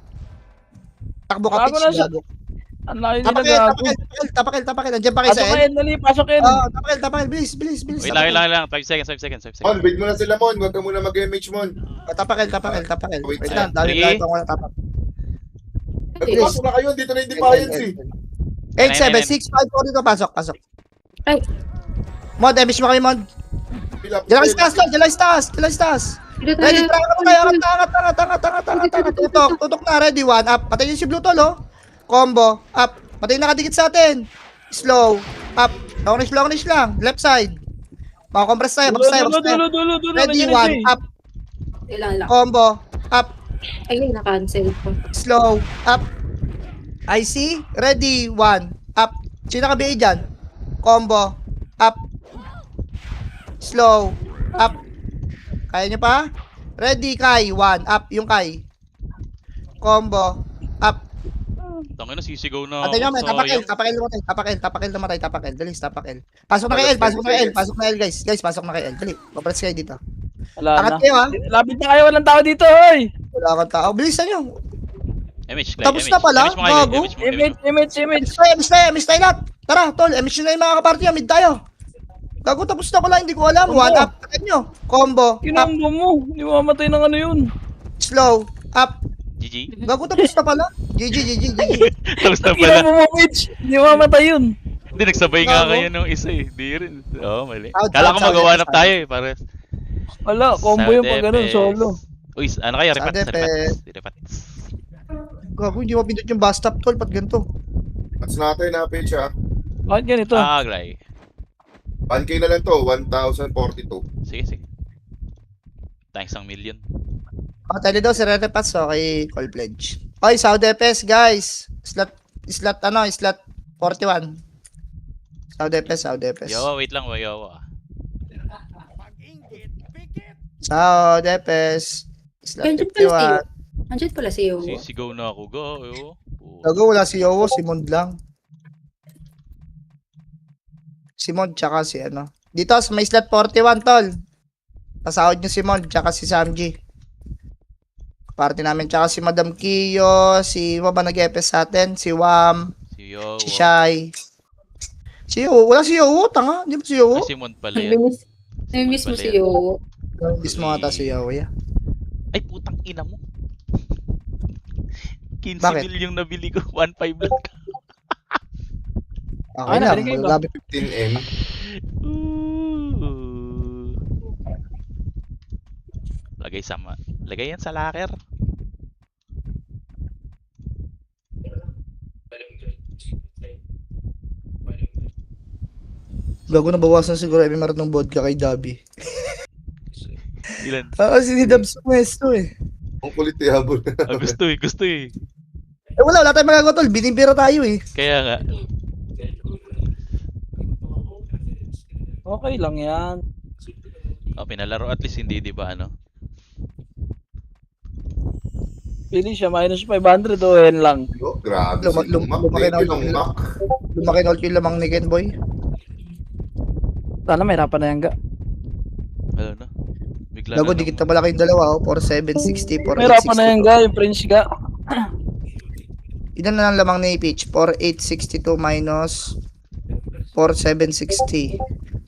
Takbo ka, Bago pitch, na siya. gago. Ang layo nila Tapakil, gago. tapakil. Nandiyan pa kayo Pasok sa ka, end. Ed, dali, pasok Ed. Tapakil, bilis. Wait lang. 5 seconds. Mon, bait mo na sila, Mon. Huwag ka muna mag-MH, Mon. Tapakil. Wait Wait lang. lang, dali Three. tayo wala tapak. Pasok na kayo, dito na yung defiance eh. 8, 7, 6, 5, 4 dito, pasok. Ay. Mod, emish mo kayo, Mod. Pilap. Diyan lang sa taas. Dito Ready, tayo. tanga. Tutok na, ready, 1, up. Patayin si Blue Tol, oh. Combo, up. Patayin nakadikit sa atin. Slow, up. Orange lang. Left side. Makakompress tayo, bakas tayo. Dulo. Ready, nandiyan 1, siya eh. up. Ilang. Combo, up. Ayun, na-cancel ko. Slow, up. IC, ready, 1, up. Sino naka-BA dyan? Combo, up. Slow, up. Kaya nyo pa? Ready, Kai, 1, up. Yung Kai. Combo, up. Tangin na, sisigaw na Ate nyo, may sayang. tapakil namatay. Dalis, tapakil. Pasok na kay L, guys. Guys, pasok na kay L. Dali, paparas kayo dito. Wala Angat na. kayo, ha? Lapit na kayo, walang tao dito, hoy. Wala kang tao. Bilisan nyo. MH, Tapos na pala? Gago. Image. Miss tayo lahat. Tara, tol. Mission na yung mga kaparty. Mid tayo. Gago, tapos na pala. Hindi ko alam. Combo. 1 up. Patayin nyo. Combo. Up. Kinambo mo. Hindi mo mamatay ng ano yun. Slow. Up. GG. Gago, tapos na pala. GG. Tapos na pala. Kinambo mo, Mitch. Hindi mo mamatay yun. Hindi, nagsabay nga Gago. kayo nung isa eh. Di rin. Oo, mali. Out, Kala ko out, magawa na out. tayo eh. Pare. Wala, combo yung pag ganun, solo. Uy, ano kayo? Sa Repats. Gago, hindi mapindot yung bus stop, tol. Pat ganito. Pats natin na page ah. Bakit ganito? Glay. 1K na lang to, 1,042. Sige. Thanks 1 million. Tali daw si Rete Pats, kay Call Pledge. Oy, Saudi FS, guys. Slot 41. Saudi FS. Yo, wait lang. Yo. Saudi FS. Slot Andyan pala si 51. Andyan pala si Yowo. Sisigaw na ako. Go. Gago, wala si Yowo, si Mond lang. Si Mond, tsaka si ano. Dito, sa may slot 41, tol. Pasahod nyo si Mond, tsaka si Samji. Party namin, tsaka si Madam Kiyo, si ba nag-epes sa atin? Si Wam, Si Yo. si Shai. Si Yowo, wala si Yowo, tanga. Di ba si Yowo? Si Mon pala yan. Namimiss mo si Yowo. Miss mo ata si Yowo, yeah. Ay, putang ina mo. 15 Bakit? mil yung nabili ko. 1.5 lang. Okay Ay, lang, nabigay ba? grabe. 15M. Ooh. Lagay yan sa locker. Gago, nabawasan siguro yung maratong vodka kay Dabi. Ilan? Kasi ni Dabs Puesto eh. Ang kulit habol. Gusto eh. Wala tayong magagawa, tol. Binimbira tayo eh. Kaya nga. Okay lang yan. Pinalaro at least hindi, di ba ano? Pili siya, minus 500 o yan lang. Yo, grabe. Lumaki na Yung Mac. Lumaki na ulit yung lamang ni Ken Boy. Sana may hirapan na yan ga. Ano na? Bigla Gago, na dikit na pala kayong dalawa, oh. 4760, May hirapan na yan 4862. ga, yung Prince ga. Ilan na lang lamang ni Peach? 4862 minus 4760.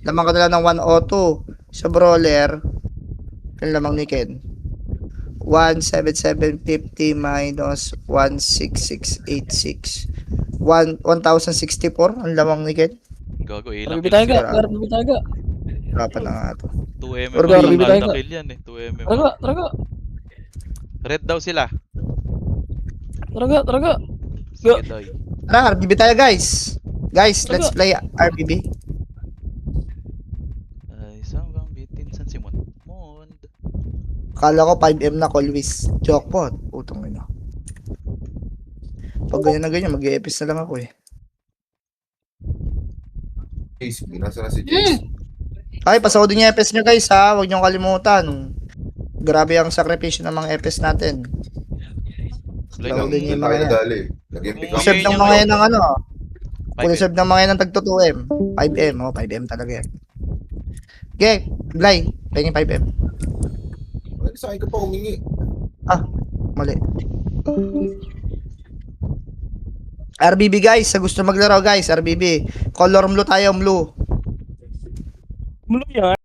Lamang ka na lang ng 102. Sa brawler, ilan lamang ni Ken? 17750 minus 16686. 1064 ang lamang ni Ken. Gago, ilang Bibig tayo kills ga, yan? bibig tayo ga. Hirapan na nga ito. 2mm Or lang bibig ang tayo. kill yan eh. 2mm. Taraga. Red daw sila. Taraga. Sige daw. Tara, RBB tayo guys. Guys, let's play RBB. Ay, saan bang bitin? San si Mond? Akala ko 5M na Colwis. Joke po. Utong ina. Pag ganyan na ganyan, mag-e-epis na lang ako eh. Jace, nasa na si Jace. Ay, pasahodin niyo epes nyo guys ha. Huwag niyo kalimutan. Grabe ang sakripisyo ng mga epes natin. Pasahodin niyo yung mga yan. Dali. Naging pick up. Serve ng mga yan ng ano. Serve ng mga yan ng tagto 2M. 5M. 5M talaga yan. Okay, Blay. Pengin 5M. Sa akin ka pa humingi. Mali. RBB guys, sa gusto maglaro guys, RBB. Color blue tayo, blue. Mulo yan.